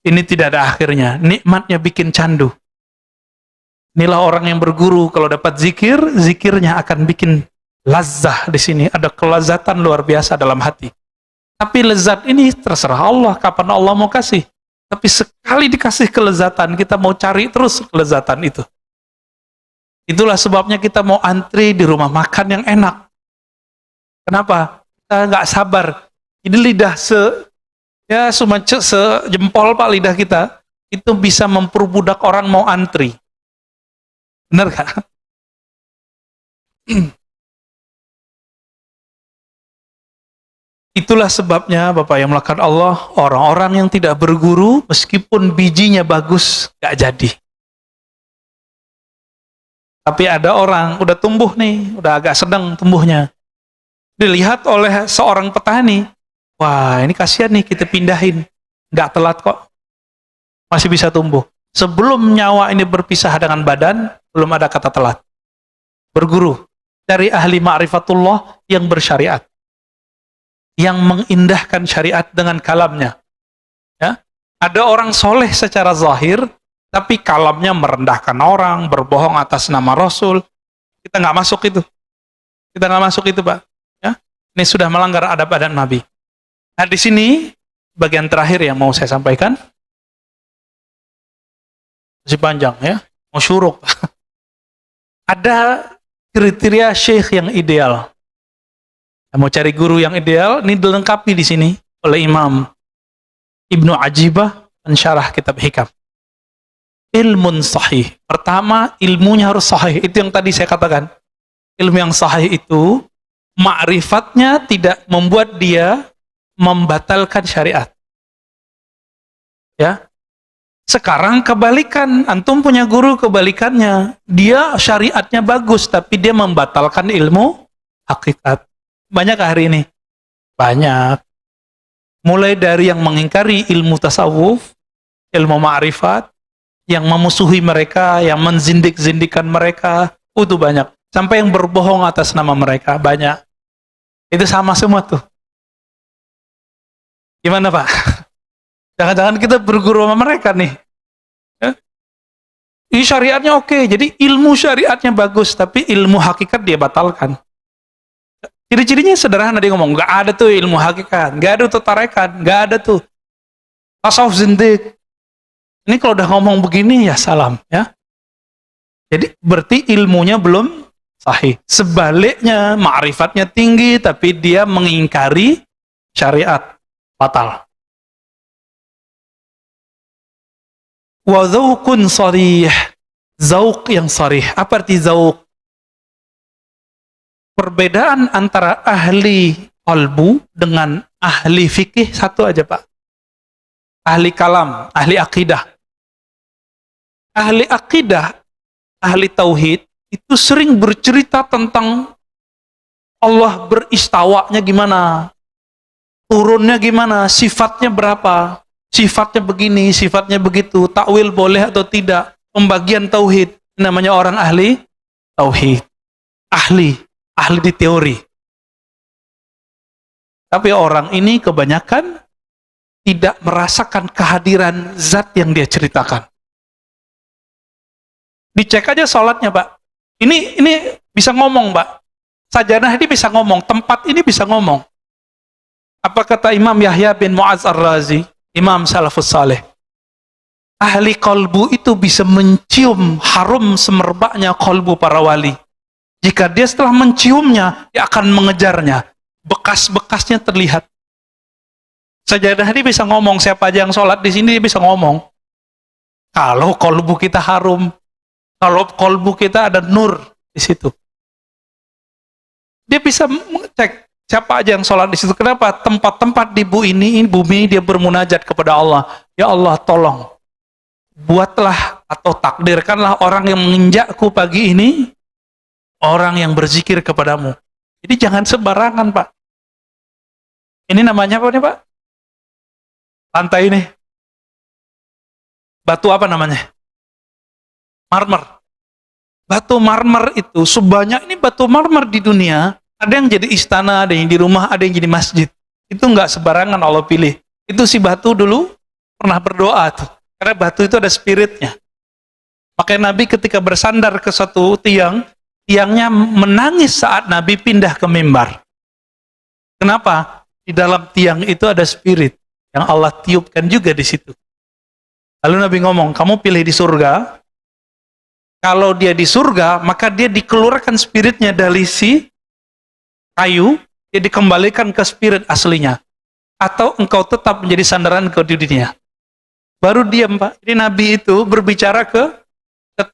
ini tidak ada akhirnya. Nikmatnya bikin candu. Inilah orang yang berguru, kalau dapat zikir, zikirnya akan bikin lazah di sini. Ada kelazatan luar biasa dalam hati. Tapi lezat ini terserah Allah, kapan Allah mau kasih. Tapi sekali dikasih kelezatan, kita mau cari terus kelezatan itu. Itulah sebabnya kita mau antri di rumah makan yang enak. Kenapa? Kita nggak sabar. Ini lidah sejempol Pak, lidah kita itu bisa memperbudak orang mau antri. Benar kan? Itulah sebabnya Bapak yang melakukan Allah, orang-orang yang tidak berguru meskipun bijinya bagus gak jadi. Tapi ada orang udah tumbuh nih, udah agak sedang tumbuhnya. Dilihat oleh seorang petani, wah ini kasihan nih kita pindahin, gak telat kok, masih bisa tumbuh. Sebelum nyawa ini berpisah dengan badan, belum ada kata telat. Berguru dari ahli ma'rifatullah yang bersyariat, yang mengindahkan syariat dengan kalamnya. Ya, ada orang soleh secara zahir, tapi kalamnya merendahkan orang, berbohong atas nama Rasul. Kita nggak masuk itu. Kita nggak masuk itu, Pak. Ya, ini sudah melanggar adab-adab Nabi. Nah, di sini bagian terakhir yang mau saya sampaikan. Masih panjang ya, mau syuruk. Ada kriteria syekh yang ideal. Mau cari guru yang ideal, ini dilengkapi di sini oleh Imam Ibnu Ajibah pensyarah kitab Hikam. Ilmun sahih. Pertama, ilmunya harus sahih. Itu yang tadi saya katakan. Ilmu yang sahih itu ma'rifatnya tidak membuat dia membatalkan syariat. Ya. Sekarang kebalikan, antum punya guru kebalikannya. Dia syariatnya bagus tapi dia membatalkan ilmu hakikat. Banyak hari ini? Banyak. Mulai dari yang mengingkari ilmu tasawuf, ilmu ma'rifat, yang memusuhi mereka, yang menzindik-zindikan mereka, itu banyak. Sampai yang berbohong atas nama mereka, banyak. Itu sama semua tuh. Gimana Pak? Jangan-jangan kita berguru sama mereka nih. Ya? Ini syariatnya oke, jadi ilmu syariatnya bagus, tapi ilmu hakikat dia batalkan. Ciri-cirinya sederhana, dia ngomong, nggak ada tuh ilmu hakikat, nggak ada tuh tarekat, nggak ada tuh tasawuf zindik. Ini kalau udah ngomong begini ya salam ya. Jadi berarti ilmunya belum sahih. Sebaliknya ma'rifatnya tinggi tapi dia mengingkari syariat, batal. Wa dzauqun sharih. Zauq yang sharih. Apa arti zauq? Perbedaan antara ahli qalbu dengan ahli fikih satu aja Pak. Ahli kalam, ahli akidah. Ahli akidah, ahli tauhid itu sering bercerita tentang Allah beristawanya gimana, turunnya gimana, sifatnya berapa, sifatnya begini, sifatnya begitu, takwil boleh atau tidak, pembagian tauhid. Namanya orang ahli tauhid. Ahli di teori. Tapi orang ini kebanyakan tidak merasakan kehadiran zat yang dia ceritakan. Dicek aja sholatnya Pak. Ini bisa ngomong Pak. Sajanah ini bisa ngomong, tempat ini bisa ngomong. Apa kata Imam Yahya bin Mu'adz Ar-Razi, Imam Salafus Saleh? Ahli kolbu itu bisa mencium harum semerbaknya kolbu para wali. Jika dia setelah menciumnya, dia akan mengejarnya. Bekas-bekasnya terlihat. Sajadah ini bisa ngomong, siapa aja yang sholat di sini dia bisa ngomong. Kalau kolbu kita harum, kalau kolbu kita ada nur di situ. Dia bisa cek siapa aja yang sholat di situ. Kenapa? Tempat-tempat di bumi dia bermunajat kepada Allah. Ya Allah, tolong buatlah atau takdirkanlah orang yang menginjakku pagi ini orang yang berzikir kepadamu. Jadi jangan sembarangan, Pak. Ini namanya apa nih, Pak? Lantai ini. Batu apa namanya? Marmer. Batu marmer itu sebanyak ini batu marmer di dunia, ada yang jadi istana, ada yang di rumah, ada yang jadi masjid. Itu enggak sembarangan Allah pilih. Itu si batu dulu pernah berdoa tuh. Karena batu itu ada spiritnya. Makanya Nabi ketika bersandar ke satu tiang, tiangnya menangis saat Nabi pindah ke mimbar. Kenapa? Di dalam tiang itu ada spirit yang Allah tiupkan juga di situ. Lalu Nabi ngomong, kamu pilih di surga. Kalau dia di surga, maka dia dikeluarkan spiritnya dari si kayu, dia dikembalikan ke spirit aslinya. Atau engkau tetap menjadi sandaran ke dunia. Baru diam, Pak. Jadi Nabi itu berbicara ke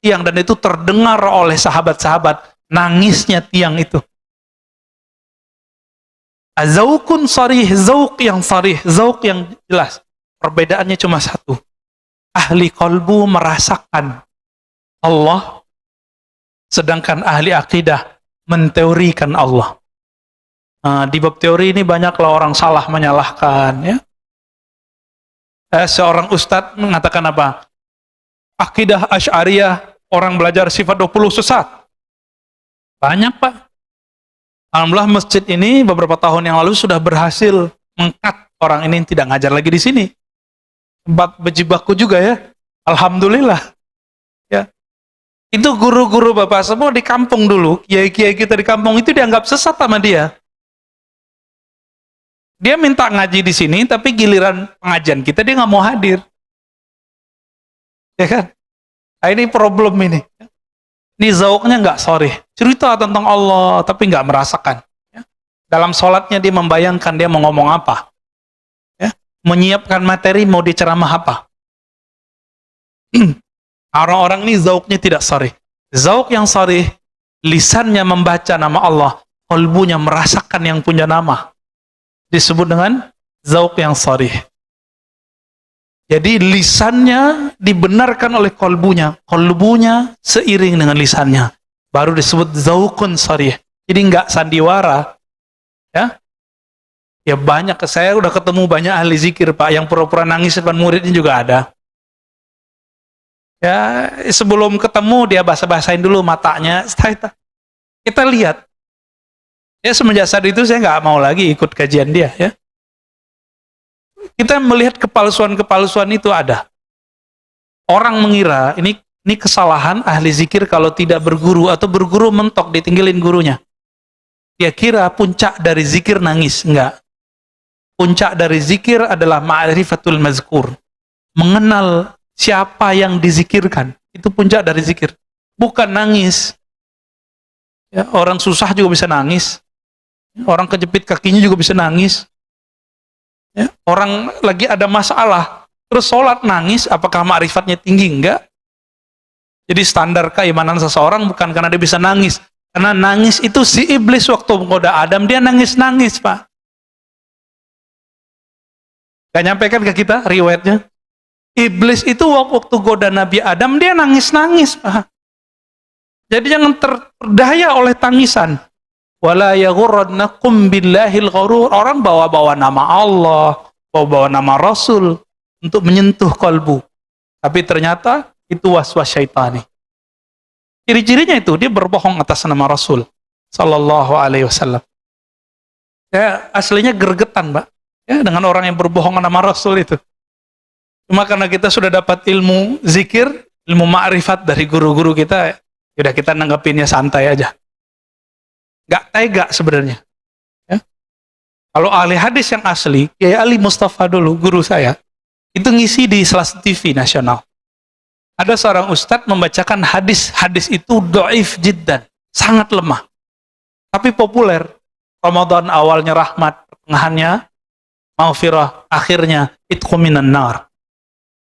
tiang, dan itu terdengar oleh sahabat-sahabat. Nangisnya tiang itu. Zaukun sarih, zauk yang sarih, zauk yang jelas. Perbedaannya cuma satu. Ahli kolbu merasakan Allah, sedangkan ahli akidah menteorikan Allah. Nah, di bab teori ini banyaklah orang salah menyalahkan. Ya. Seorang ustadz mengatakan apa? Akidah Asy'ariyah, orang belajar sifat 20 sesat. Banyak, Pak. Alhamdulillah masjid ini beberapa tahun yang lalu sudah berhasil mengkat orang ini tidak ngajar lagi di sini. Tempat berjibaku juga ya. Alhamdulillah. Ya. Itu guru-guru Bapak semua di kampung dulu, kiai-kiai kita di kampung itu dianggap sesat sama dia. Dia minta ngaji di sini, tapi giliran pengajian kita dia nggak mau hadir. Ya kan? Nah, ini problem ini. Ini zauknya nggak sorry. Cerita tentang Allah, tapi nggak merasakan. Ya. Dalam sholatnya dia membayangkan dia mau ngomong apa. Menyiapkan materi mau diceramah apa. Orang-orang ini zauknya tidak sharih. Zauk yang sharih, lisannya membaca nama Allah, kalbunya merasakan yang punya nama. Disebut dengan zauk yang sharih. Jadi lisannya dibenarkan oleh kalbunya, kalbunya seiring dengan lisannya. Baru disebut zaukun sharih. Jadi enggak sandiwara. Ya. Ya banyak, saya udah ketemu banyak ahli zikir, Pak, yang pura-pura nangis depan muridnya juga ada. Ya, sebelum ketemu dia basa-basain dulu matanya. Kita lihat. Ya semenjak saat itu saya nggak mau lagi ikut kajian dia. Ya. Kita melihat kepalsuan-kepalsuan itu ada. Orang mengira ini kesalahan ahli zikir kalau tidak berguru atau berguru mentok ditinggalin gurunya. Dia kira puncak dari zikir nangis, enggak. Puncak dari zikir adalah ma'rifatul mazkur. Mengenal siapa yang dizikirkan. Itu puncak dari zikir. Bukan nangis. Ya, orang susah juga bisa nangis. Orang kejepit kakinya juga bisa nangis. Ya, orang lagi ada masalah, terus sholat nangis, apakah ma'rifatnya tinggi? Enggak. Jadi standar keimanan seseorang bukan karena dia bisa nangis. Karena nangis itu si iblis waktu menggoda Adam, dia nangis-nangis, Pak. Gak nyampaikan ke kita riwayatnya. Iblis itu waktu goda Nabi Adam, dia nangis-nangis, Pak. Jadi jangan terdaya oleh tangisan. Wala yaghurrannakum billahil gharur. Orang bawa-bawa nama Allah, bawa-bawa nama Rasul untuk menyentuh kalbu. Tapi ternyata itu waswas syaitani. Ciri-cirinya itu dia berbohong atas nama Rasul sallallahu alaihi wasallam. Ya, aslinya gregetan, Pak. Ya, dengan orang yang berbohong nama Rasul itu. Cuma karena kita sudah dapat ilmu zikir, ilmu ma'rifat dari guru-guru kita, udah kita nanggapinnya santai aja. Gak tega sebenarnya. Ya. Kalau ahli hadis yang asli, Kiai Ali Mustafa dulu, guru saya, itu ngisi di salah satu TV nasional. Ada seorang ustadz membacakan hadis itu dhaif jiddan, sangat lemah. Tapi populer. Ramadan awalnya rahmat, pertengahannya maghfirah, akhirnya itqu minan nar.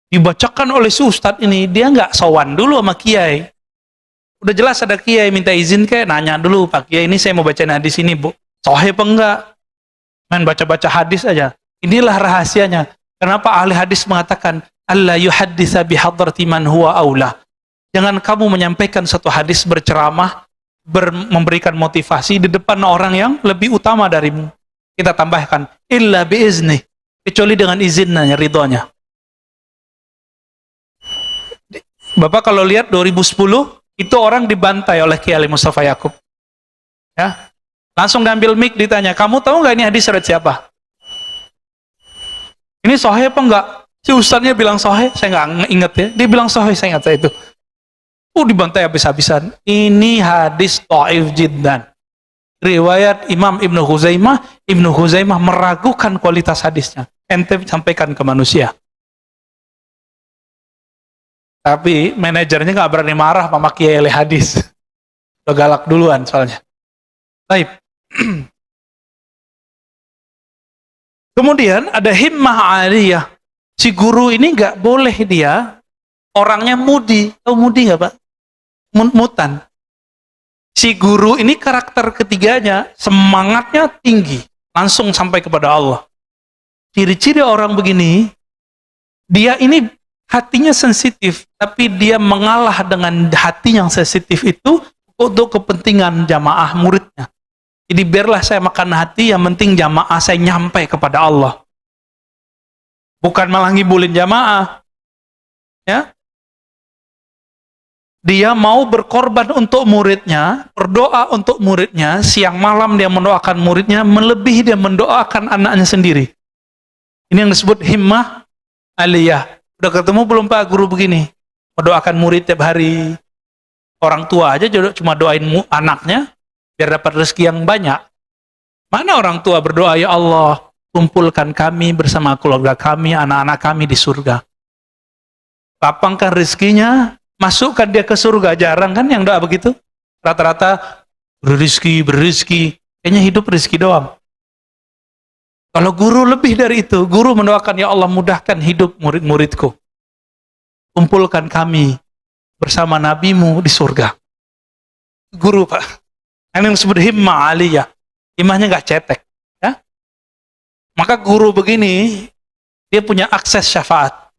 Dibacakan oleh si ustadz ini, dia nggak sowan dulu sama kiai. Udah jelas ada kiai minta izin kayak nanya dulu, Pak Kiai ini saya mau bacain hadis ini, Bu. Sahih apa enggak? Main baca-baca hadis aja. Inilah rahasianya. Kenapa ahli hadis mengatakan Allah yuhadditsa bihadrati man huwa aula. Jangan kamu menyampaikan satu hadis berceramah, memberikan motivasi di depan orang yang lebih utama darimu. Kita tambahkan illa biizni, kecuali dengan izinnya, ridhonya. Bapak kalau lihat 2010 itu orang dibantai oleh Kiai Mustafa Yakub. Ya. Langsung ngambil mic ditanya, "Kamu tahu nggak ini hadis riwayat siapa?" "Ini sahih apa enggak?" Si ustaznya bilang sahih, saya nggak inget ya. Dia bilang sahih, saya ingat saya itu. Dibantai habis-habisan. Ini hadis dhaif jiddan. Riwayat Imam Ibnu Huzaimah meragukan kualitas hadisnya. Ente sampaikan ke manusia. Tapi manajernya nggak berani marah sama kiai hadis. Udah galak duluan soalnya. Baik. Kemudian ada himmah aliyah. Si guru ini nggak boleh dia orangnya mudi. Tahu mudi nggak Pak? Mutan. Si guru ini karakter ketiganya semangatnya tinggi, langsung sampai kepada Allah. Ciri-ciri orang begini, dia ini hatinya sensitif, tapi dia mengalah dengan hati yang sensitif itu untuk kepentingan jamaah muridnya. Jadi biarlah saya makan hati, yang penting jamaah saya nyampe kepada Allah. Bukan malah ngibulin jamaah. Ya. Dia mau berkorban untuk muridnya, berdoa untuk muridnya, siang malam dia mendoakan muridnya, melebihi dia mendoakan anaknya sendiri. Ini yang disebut himmah aliyah. Udah ketemu belum Pak guru begini? Mendoakan murid tiap hari. Orang tua aja cuma doain anaknya, biar dapat rezeki yang banyak. Mana orang tua berdoa, ya Allah, kumpulkan kami bersama keluarga kami, anak-anak kami di surga. Lapangkan rezekinya, masukkan dia ke surga. Jarang kan yang doa begitu? Rata-rata berizki, kayaknya hidup rezeki doang. Kalau guru lebih dari itu, guru mendoakan, ya Allah mudahkan hidup murid-muridku. Kumpulkan kami bersama nabimu di surga. Guru Pak. Ini yang disebut himmah aliyah. Himmahnya nggak cetek. Ya? Maka guru begini, dia punya akses syafaat.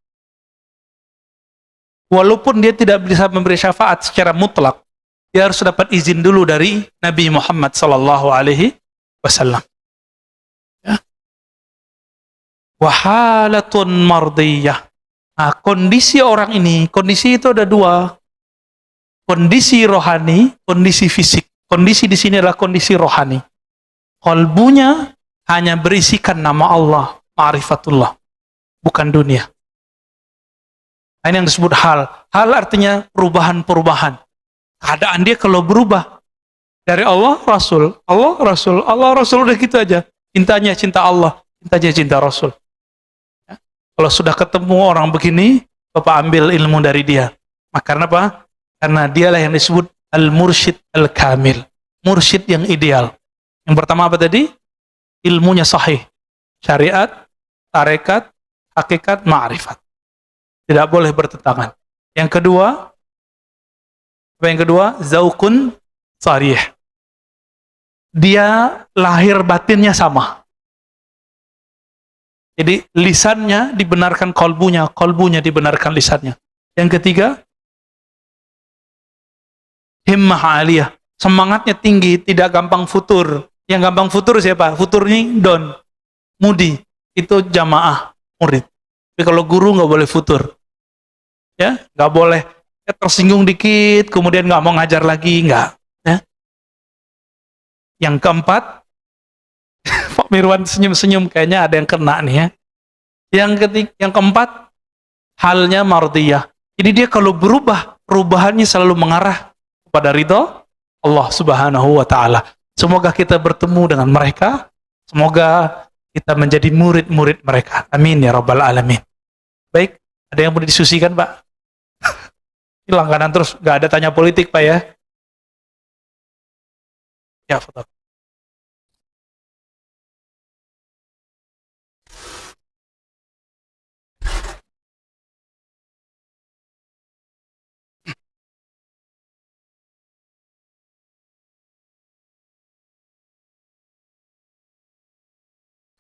Walaupun dia tidak bisa memberi syafaat secara mutlak, dia harus dapat izin dulu dari Nabi Muhammad SAW. Ya. Wahalatun mardiyah. Nah, kondisi orang ini, kondisi itu ada dua. Kondisi rohani, kondisi fisik. Kondisi di sini adalah kondisi rohani. Qalbunya hanya berisikan nama Allah, ma'rifatullah, bukan dunia. Ini yang disebut hal. Hal artinya perubahan-perubahan. Keadaan dia kalau berubah dari Allah, Rasul, Allah, Rasul, Allah, Rasul, udah gitu aja. Cintanya cinta Allah, cintanya cinta Rasul. Ya. Kalau sudah ketemu orang begini, Bapak ambil ilmu dari dia. Maka karena apa? Karena dialah yang disebut al-mursyid al-kamil. Mursyid yang ideal. Yang pertama apa tadi? Ilmunya sahih. Syariat, tarekat, hakikat, ma'rifat. Tidak boleh bertentangan. Yang kedua, apa yang kedua? Zaukun sarih. Dia lahir batinnya sama. Jadi lisannya dibenarkan kolbunya, kolbunya dibenarkan lisannya. Yang ketiga, himmah aliyah. Semangatnya tinggi, tidak gampang futur. Yang gampang futur siapa? Futurnya don, mudi. Itu jamaah murid. Tapi kalau guru nggak boleh futur. Ya, nggak boleh tersinggung dikit, kemudian nggak mau ngajar lagi, nggak. Ya. Yang keempat, Pak Mirwan senyum-senyum, kayaknya ada yang kena nih ya. Yang keempat, halnya mardiyah. Jadi dia kalau berubah, perubahannya selalu mengarah kepada ridho Allah Subhanahu wa Ta'ala. Semoga kita bertemu dengan mereka, semoga kita menjadi murid-murid mereka. Amin ya Rabbal Alamin. Baik, ada yang mau didiskusikan Pak? Langganan terus, nggak ada tanya politik Pak ya? Ya, foto.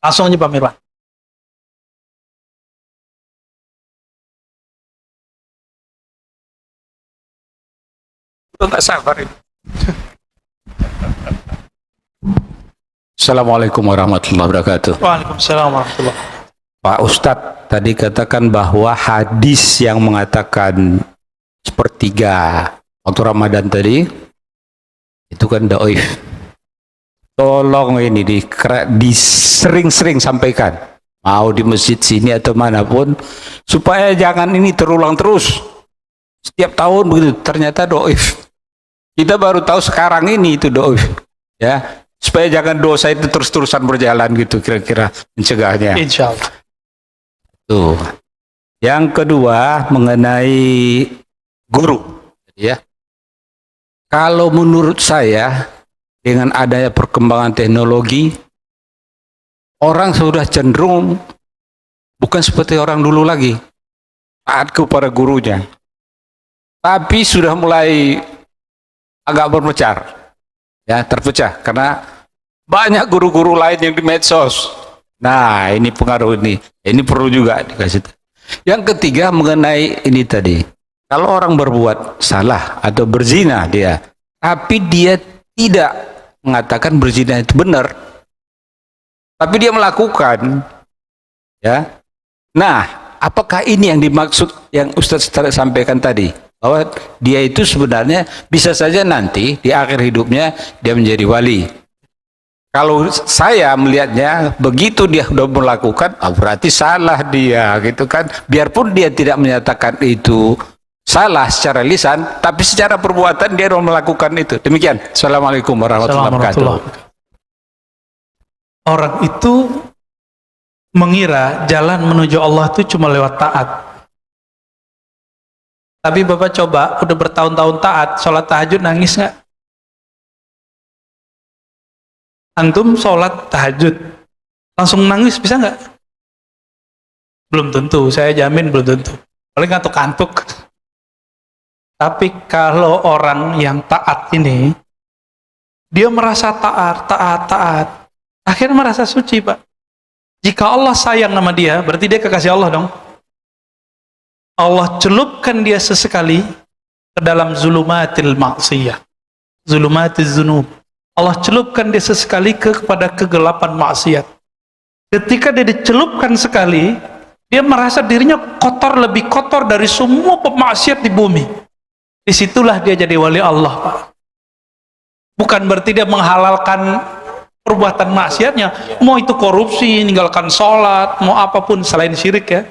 Langsung aja Pak Mirwan. Itu nggak sabar ini. Assalamualaikum warahmatullahi wabarakatuh. Waalaikumsalam warahmatullahi wabarakatuh. Pak Ustadz tadi katakan bahwa hadis yang mengatakan sepertiga waktu Ramadan tadi itu kan dhaif. Tolong ini disering-sering sampaikan, mau di masjid sini atau manapun, supaya jangan ini terulang terus. Setiap tahun begitu, ternyata dhaif. Kita baru tahu sekarang ini itu dhaif, ya. Supaya jangan dosa itu terus-terusan berjalan gitu, kira-kira mencegahnya. Insya Allah. Tuh. Yang kedua mengenai guru, ya. Kalau menurut saya dengan adanya perkembangan teknologi, orang sudah cenderung bukan seperti orang dulu lagi, taat kepada gurunya, tapi sudah mulai agak berpecah, ya, terpecah karena banyak guru-guru lain yang di medsos. Nah, ini pengaruh ini perlu juga dikasih. Yang ketiga mengenai ini tadi, kalau orang berbuat salah atau berzina dia, tapi dia tidak mengatakan berzina itu benar, tapi dia melakukan, ya. Nah, apakah ini yang dimaksud yang Ustadz sampaikan tadi, bahwa dia itu sebenarnya bisa saja nanti di akhir hidupnya dia menjadi wali? Kalau saya melihatnya begitu dia sudah melakukan, berarti salah dia, gitu kan. Biarpun dia tidak menyatakan itu salah secara lisan, tapi secara perbuatan dia sudah melakukan itu. Demikian. Assalamualaikum warahmatullahi wabarakatuh. Orang itu mengira jalan menuju Allah itu cuma lewat taat. Tapi Bapak coba, udah bertahun-tahun taat, sholat tahajud nangis nggak? Antum sholat tahajud langsung nangis bisa nggak? Belum tentu, saya jamin belum tentu. Paling ngantuk-ngantuk. Tapi kalau orang yang taat ini, dia merasa taat, akhirnya merasa suci, Pak. Jika Allah sayang sama dia, berarti dia kekasih Allah dong. Allah celupkan dia sesekali ke dalam zulumatil maksiyah, zulumatil zunub. Allah celupkan dia sesekali kepada kegelapan maksiat. Ketika dia dicelupkan sekali, dia merasa dirinya kotor, lebih kotor dari semua pemaksiat di bumi. Disitulah dia jadi wali Allah, Pak. Bukan berarti dia menghalalkan perbuatan maksiatnya, mau itu korupsi, meninggalkan sholat, mau apapun selain syirik, ya.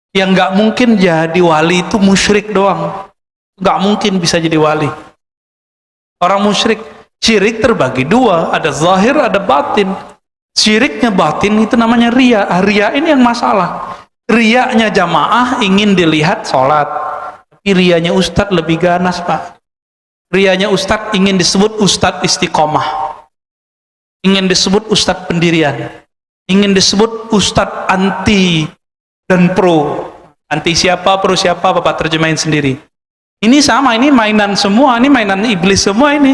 Yang nggak mungkin jadi wali itu musyrik doang. Nggak mungkin bisa jadi wali. Orang musyrik, syirik terbagi dua, ada zahir, ada batin. Syiriknya batin itu namanya riya. Riya ini yang masalah. Riyanya jamaah ingin dilihat sholat, tapi riyanya ustadz lebih ganas, Pak. Riyanya ustadz ingin disebut ustadz istiqomah, ingin disebut ustadz pendirian, ingin disebut ustadz anti dan pro. Anti siapa, pro siapa, Bapak terjemahin sendiri. Ini sama, ini mainan semua, ini mainan iblis semua ini.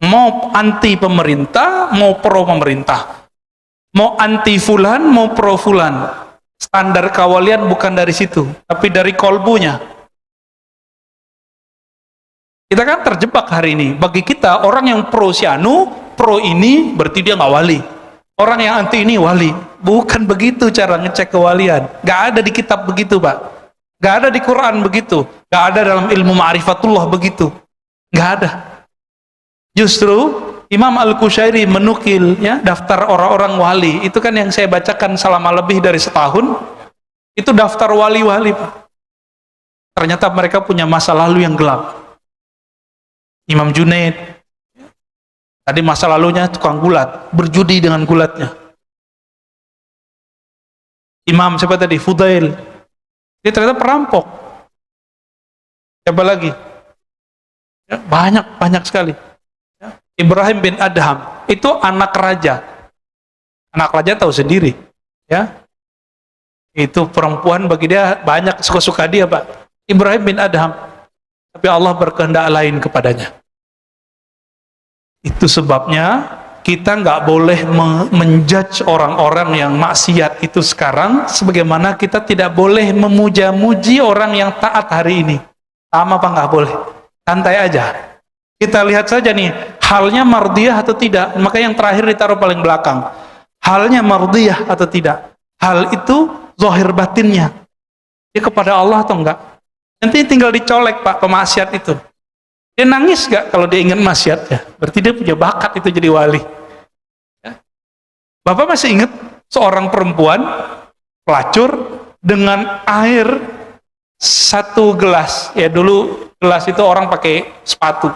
Mau anti pemerintah, mau pro pemerintah, mau anti fulan, mau pro fulan. Standar kawalian bukan dari situ, tapi dari kolbunya. Kita kan terjebak hari ini. Bagi kita, orang yang pro si anu, pro ini berarti dia nggak wali. Orang yang anti ini wali. Bukan begitu cara ngecek kewalian. Nggak ada di kitab begitu, Pak. Nggak ada di Quran begitu. Nggak ada dalam ilmu ma'rifatullah begitu. Nggak ada. Justru Imam Al-Qushairi menukil, ya, daftar orang-orang wali. Itu kan yang saya bacakan selama lebih dari setahun. Itu daftar wali-wali, Pak. Ternyata mereka punya masa lalu yang gelap. Imam Junaid, tadi masa lalunya tukang gulat, berjudi dengan gulatnya. Imam siapa tadi? Fudail, dia ternyata perampok. Siapa lagi? Ya, banyak sekali. Ibrahim bin Adham, itu anak raja. Anak raja tahu sendiri, ya. Itu perempuan bagi dia banyak suka-suka dia, Pak. Ibrahim bin Adham. Tapi Allah berkehendak lain kepadanya. Itu sebabnya kita nggak boleh menjudge orang-orang yang maksiat itu sekarang, sebagaimana kita tidak boleh memuja-muji orang yang taat hari ini. Sama apa nggak boleh? Santai aja. Kita lihat saja nih, halnya mardiyah atau tidak. Maka yang terakhir ditaruh paling belakang. Halnya mardiyah atau tidak. Hal itu zahir batinnya. Dia kepada Allah atau enggak? Nanti tinggal dicolek Pak, pemaksiat itu. Dia nangis gak kalau dia ingat maksiatnya? Berarti dia punya bakat itu jadi wali. Ya. Bapak masih ingat seorang perempuan pelacur dengan air 1 gelas. Ya dulu gelas itu orang pakai sepatu.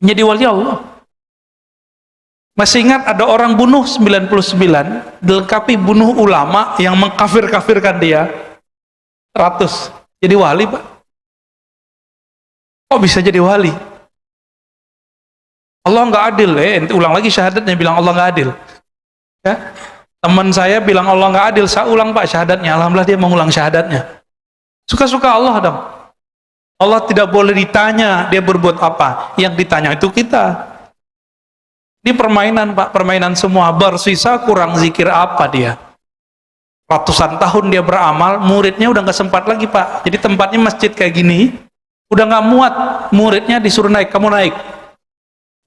Jadi wali Allah. Masih ingat ada orang bunuh 99, dilengkapi bunuh ulama yang mengkafir-kafirkan dia 100. Jadi wali Pak. Kok bisa jadi wali? Allah nggak adil, ulang lagi syahadatnya, bilang Allah nggak adil. Ya? Teman saya bilang Allah nggak adil, saya ulang Pak syahadatnya. Alhamdulillah dia mengulang syahadatnya. Suka-suka Allah dong. Allah tidak boleh ditanya dia berbuat apa. Yang ditanya itu kita. Ini permainan Pak, permainan semua. Bersisa kurang zikir apa dia? Ratusan tahun dia beramal, muridnya udah nggak sempat lagi Pak. Jadi tempatnya masjid kayak gini. Udah nggak muat, muridnya disuruh naik, kamu naik.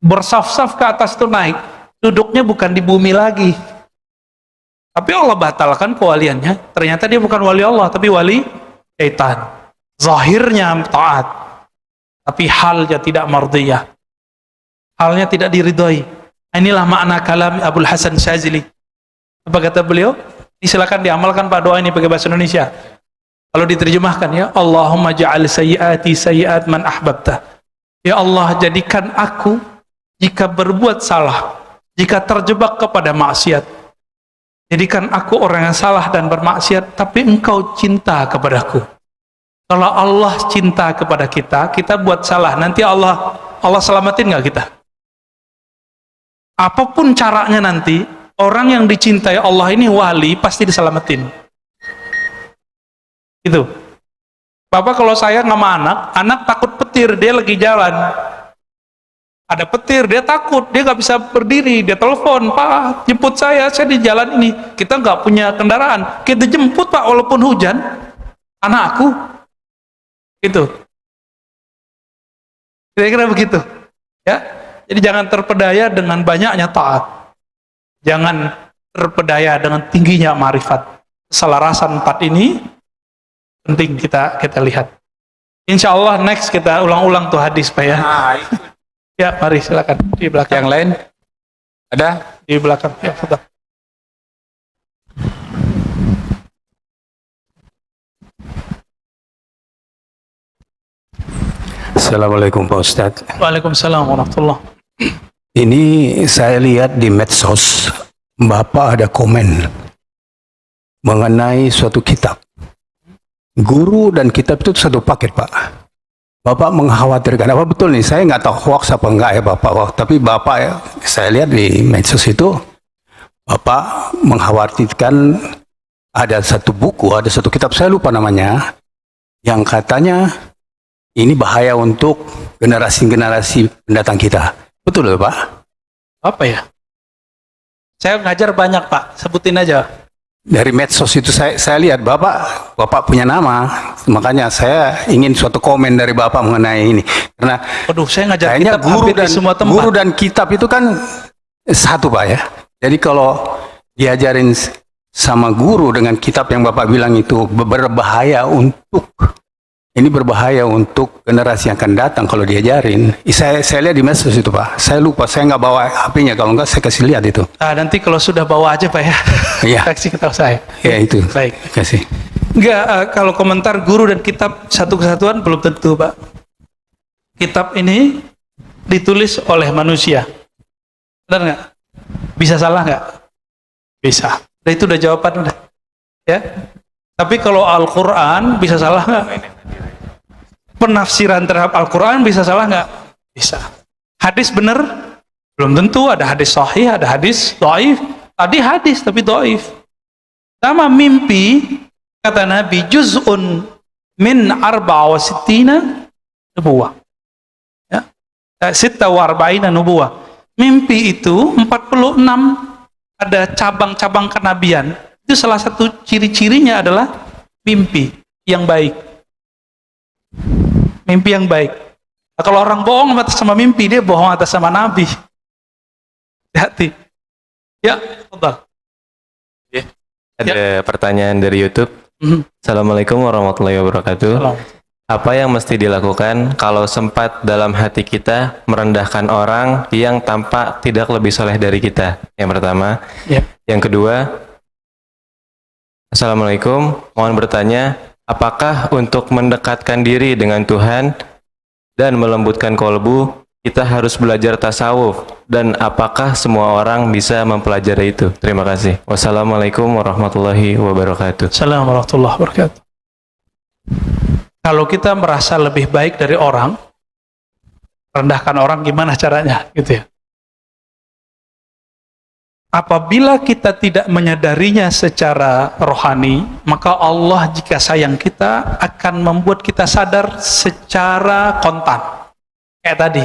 Bersaf-saf ke atas itu naik. Duduknya bukan di bumi lagi. Tapi Allah batalkan kewaliannya. Ternyata dia bukan wali Allah, tapi wali syaitan. Zahirnya taat, tapi halnya tidak mardiyah. Halnya tidak diridhoi. Inilah makna kalam Abul Hasan Syazili. Apa kata beliau? Silakan diamalkan Pak doa ini pakai bahasa Indonesia. Kalau diterjemahkan ya, Allahumma ja'al sayyiati sayyiat man ahbabta. Ya Allah, jadikan aku jika berbuat salah, jika terjebak kepada maksiat. Jadikan aku orang yang salah dan bermaksiat, tapi engkau cinta kepadaku. Kalau Allah cinta kepada kita, kita buat salah, nanti Allah selamatin nggak kita? Apapun caranya nanti, orang yang dicintai Allah ini wali, pasti diselamatin. Itu. Bapak kalau saya sama anak takut petir, dia lagi jalan. Ada petir, dia takut, dia nggak bisa berdiri, dia telepon, Pak, jemput saya di jalan ini. Kita nggak punya kendaraan, kita jemput Pak, walaupun hujan, anakku. Itu. Kira-kira begitu. Ya. Jadi jangan terpedaya dengan banyaknya taat. Jangan terpedaya dengan tingginya marifat. Keselarasan 4 ini penting kita lihat. Insya Allah next kita ulang-ulang tuh hadis Pak ya. Ya mari silakan di belakang. Yang lain ada di belakang. Ya, sudah. Assalamualaikum Pak Ustadz. Waalaikumsalam warahmatullah. Ini saya lihat di medsos, Bapak ada komen mengenai suatu kitab. Guru dan kitab itu satu paket Pak. Bapak mengkhawatirkan, apa betul nih? Saya nggak tahu hoax apa enggak ya Bapak. Tapi Bapak ya, saya lihat di medsos itu, Bapak mengkhawatirkan ada satu buku, ada satu kitab, saya lupa namanya, yang katanya ini bahaya untuk generasi-generasi pendatang kita. Betul Pak? Apa ya? Saya ngajar banyak Pak, sebutin aja. Dari medsos itu saya lihat Bapak punya nama, makanya saya ingin suatu komen dari Bapak mengenai ini. Karena Waduh, saya ngajar kayaknya kitab hampir di semua tempat. guru dan kitab itu kan satu Pak ya. Jadi kalau diajarin sama guru dengan kitab yang Bapak bilang itu berbahaya untuk generasi yang akan datang kalau diajarin. Saya lihat di medsos itu Pak. Saya lupa, saya nggak bawa HP-nya. Kalau nggak saya kasih lihat itu. Nanti kalau sudah bawa aja Pak ya. Iya. Kasih tahu saya. Ya itu. Baik. Kasih. Enggak, kalau komentar guru dan kitab satu kesatuan belum tentu Pak. Kitab ini ditulis oleh manusia. Benar nggak? Bisa salah nggak? Bisa. Itu udah jawaban udah. Ya. Tapi kalau Al-Quran bisa salah nggak? Penafsiran terhadap Al-Quran bisa salah nggak? Bisa. Hadis benar? Belum tentu. Ada hadis sahih, ada hadis dhaif. Tadi hadis tapi dhaif. Sama mimpi, kata Nabi, juz'un min 64 nubuwah. Ya. 46 nubuwah. Mimpi itu 46 ada cabang-cabang kenabian. Itu salah satu ciri-cirinya adalah mimpi yang baik. Mimpi yang baik. Nah, kalau orang bohong atas sama mimpi, dia bohong atas sama Nabi. Hati. Ya, Allah. Ada pertanyaan dari YouTube. Assalamualaikum warahmatullahi wabarakatuh. Salam. Apa yang mesti dilakukan kalau sempat dalam hati kita merendahkan orang yang tampak tidak lebih soleh dari kita? Yang pertama. Ya. Yang kedua, Assalamualaikum, mohon bertanya, apakah untuk mendekatkan diri dengan Tuhan dan melembutkan kolbu, kita harus belajar tasawuf? Dan apakah semua orang bisa mempelajari itu? Terima kasih. Wassalamualaikum warahmatullahi wabarakatuh. Assalamualaikum warahmatullahi wabarakatuh. Kalau kita merasa lebih baik dari orang, rendahkan orang gimana caranya, gitu ya. Apabila kita tidak menyadarinya secara rohani, maka Allah jika sayang kita akan membuat kita sadar secara kontan. Kayak tadi,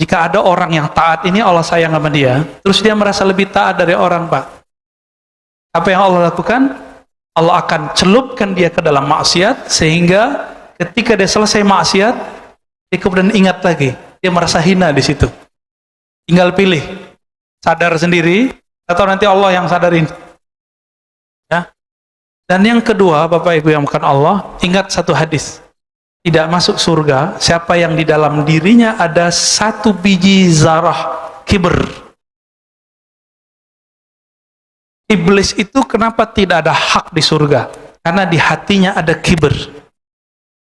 jika ada orang yang taat ini Allah sayang sama dia, terus dia merasa lebih taat dari orang, Pak. Apa yang Allah lakukan? Allah akan celupkan dia ke dalam maksiat, sehingga ketika dia selesai maksiat, dia kemudian ingat lagi, dia merasa hina di situ. Tinggal pilih, sadar sendiri, atau nanti Allah yang sadarin. Ya. Dan yang kedua, Bapak Ibu yang bukan Allah, ingat satu hadis. Tidak masuk surga, siapa yang di dalam dirinya ada satu biji zarah kibr. Iblis itu kenapa tidak ada hak di surga? Karena di hatinya ada kibr.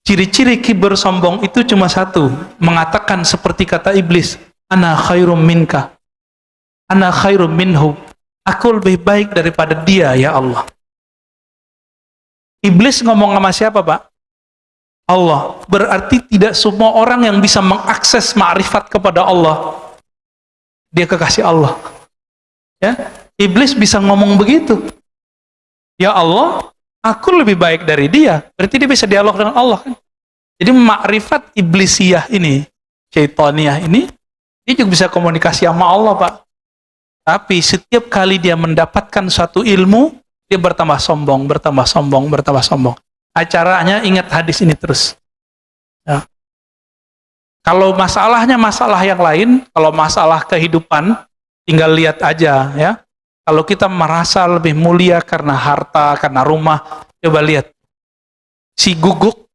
Ciri-ciri kibr sombong itu cuma satu, mengatakan seperti kata iblis, ana khairum minka, ana khairum minhu, aku lebih baik daripada dia ya Allah. Iblis ngomong sama siapa, Pak? Allah. Berarti tidak semua orang yang bisa mengakses ma'rifat kepada Allah, dia kekasih Allah. Ya, iblis bisa ngomong begitu. Ya Allah, aku lebih baik dari dia. Berarti dia bisa dialog dengan Allah kan? Jadi makrifat iblisiyah ini, syaitaniah ini, dia juga bisa komunikasi sama Allah, Pak. Tapi setiap kali dia mendapatkan suatu ilmu, dia bertambah sombong, bertambah sombong, bertambah sombong. Acaranya ingat hadis ini terus. Ya. Kalau masalahnya masalah yang lain, kalau masalah kehidupan, tinggal lihat aja ya. Kalau kita merasa lebih mulia karena harta, karena rumah, coba lihat. Si guguk,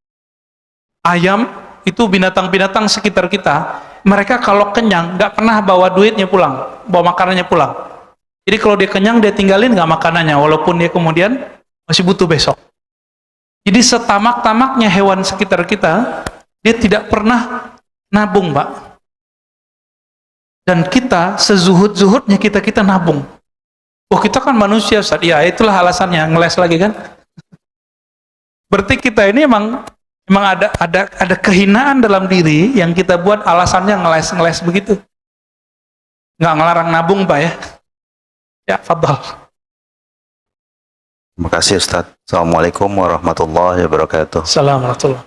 ayam, itu binatang-binatang sekitar kita, mereka kalau kenyang, nggak pernah bawa duitnya pulang, bawa makanannya pulang. Jadi kalau dia kenyang, dia tinggalin nggak makanannya, walaupun dia kemudian masih butuh besok. Jadi setamak-tamaknya hewan sekitar kita, dia tidak pernah nabung, Pak. Dan kita, sezuhud-zuhudnya kita nabung. Oh, kita kan manusia, Ustaz. Ya, itulah alasannya, ngeles lagi kan. Berarti kita ini emang ada kehinaan dalam diri yang kita buat alasannya ngeles begitu. Nggak ngelarang nabung, Pak ya. Ya, fadhal. Terima kasih Ustaz. Assalamualaikum warahmatullahi wabarakatuh. Assalamualaikum.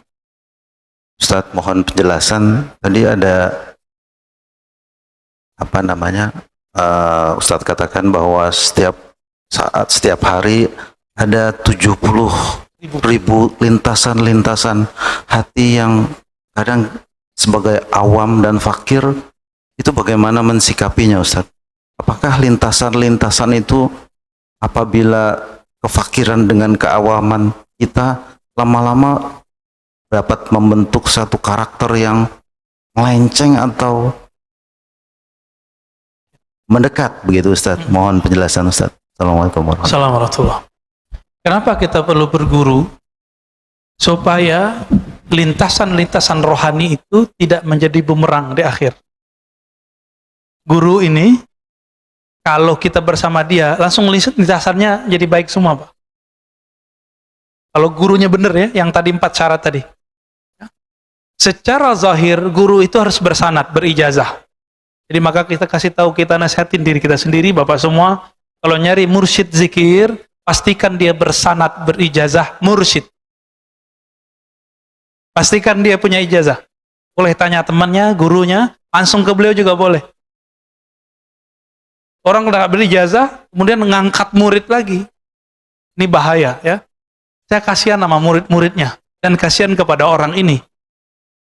Ustaz, mohon penjelasan. Tadi ada apa namanya? Ustaz katakan bahwa setiap hari ada 70.000 lintasan-lintasan hati yang kadang sebagai awam dan fakir itu bagaimana mensikapinya, Ustaz? Apakah lintasan-lintasan itu apabila kefakiran dengan keawaman kita lama-lama dapat membentuk satu karakter yang melenceng atau mendekat begitu, Ustaz? Mohon penjelasan, Ustaz. Assalamualaikum warahmatullahi Assalamualaikum. Kenapa kita perlu berguru? Supaya lintasan-lintasan rohani itu tidak menjadi bumerang di akhir. Guru ini, kalau kita bersama dia, langsung lintasannya jadi baik semua, Pak. Kalau gurunya benar ya, yang tadi 4 syarat tadi. Secara zahir, guru itu harus bersanad, berijazah. Jadi maka kita kasih tahu, kita nasihatin diri kita sendiri, Bapak semua, kalau nyari mursyid zikir, pastikan dia bersanad, berijazah, mursyid. Pastikan dia punya ijazah. Boleh tanya temannya, gurunya, langsung ke beliau juga boleh. Orang nggak berijazah, kemudian mengangkat murid lagi. Ini bahaya ya. Saya kasihan sama murid-muridnya dan kasihan kepada orang ini.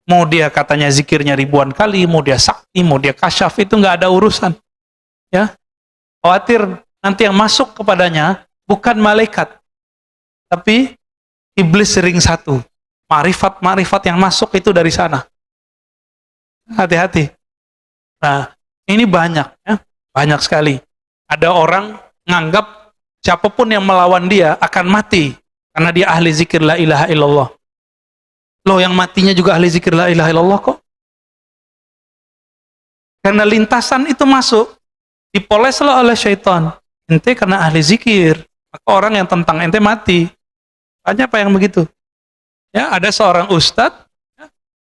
Mau dia katanya zikirnya ribuan kali, mau dia sakti, mau dia kasyaf, itu nggak ada urusan. Ya, khawatir nanti yang masuk kepadanya bukan malaikat, tapi iblis ring satu. Marifat-marifat yang masuk itu dari sana. Hati-hati. Nah, ini banyak ya. Banyak sekali. Ada orang nganggap siapapun yang melawan dia akan mati karena dia ahli zikir la ilaha illallah. Loh, yang matinya juga ahli zikir la ilaha illallah kok. Karena lintasan itu masuk, dipoleslah oleh syaitan. Ente karena ahli zikir, maka orang yang tentang ente mati. Banyak apa yang begitu. Ya, ada seorang ustadz, ya,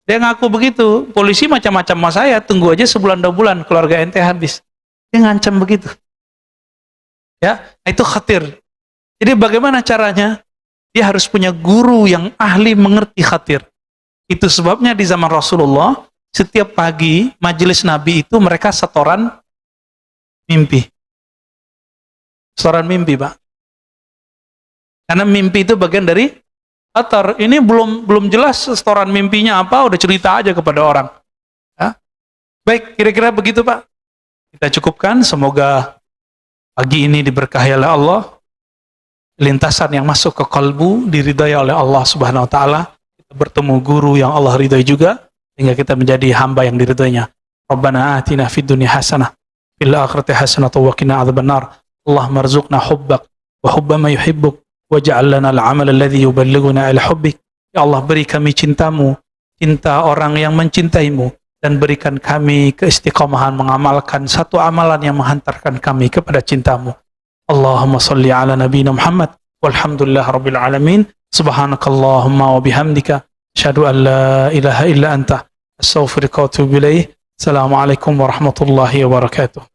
dia ngaku begitu. Polisi macam-macam sama saya, tunggu aja sebulan 2 bulan keluarga ente habis. Dia ngancam begitu. Ya, itu khatir. Jadi bagaimana caranya? Dia harus punya guru yang ahli mengerti khatir. Itu sebabnya di zaman Rasulullah, setiap pagi majelis Nabi itu mereka setoran mimpi. Setoran mimpi, Pak. Karena mimpi itu bagian dari khatar. Ini belum jelas setoran mimpinya apa, udah cerita aja kepada orang. Ya. Baik, kira-kira begitu, Pak. Kita cukupkan, semoga pagi ini diberkahi oleh Allah. Lintasan yang masuk ke kalbu diridai oleh Allah Subhanahu wa taala. Kita bertemu guru yang Allah ridai juga sehingga kita menjadi hamba yang diridainya. Rabbana atina fid dunya hasanah fil akhirati hasanah wa qina adzabannar. Allahumma rzuqna hubbak wa hubba ma yuhibbuk waj'al lana al-'amal alladhi yuballighuna ila hubbik. Ya Allah, beri kami cintamu, cinta orang yang mencintaimu, dan berikan kami keistiqomahan mengamalkan satu amalan yang menghantarkan kami kepada cintamu. Allahumma salli ala nabiyina Muhammad walhamdulillah rabbil alamin. Subhanakallahumma wa bihamdika asyhadu an la ilaha illa anta astaghfiruka wa atubu ilaik. Assalamualaikum warahmatullahi wabarakatuh.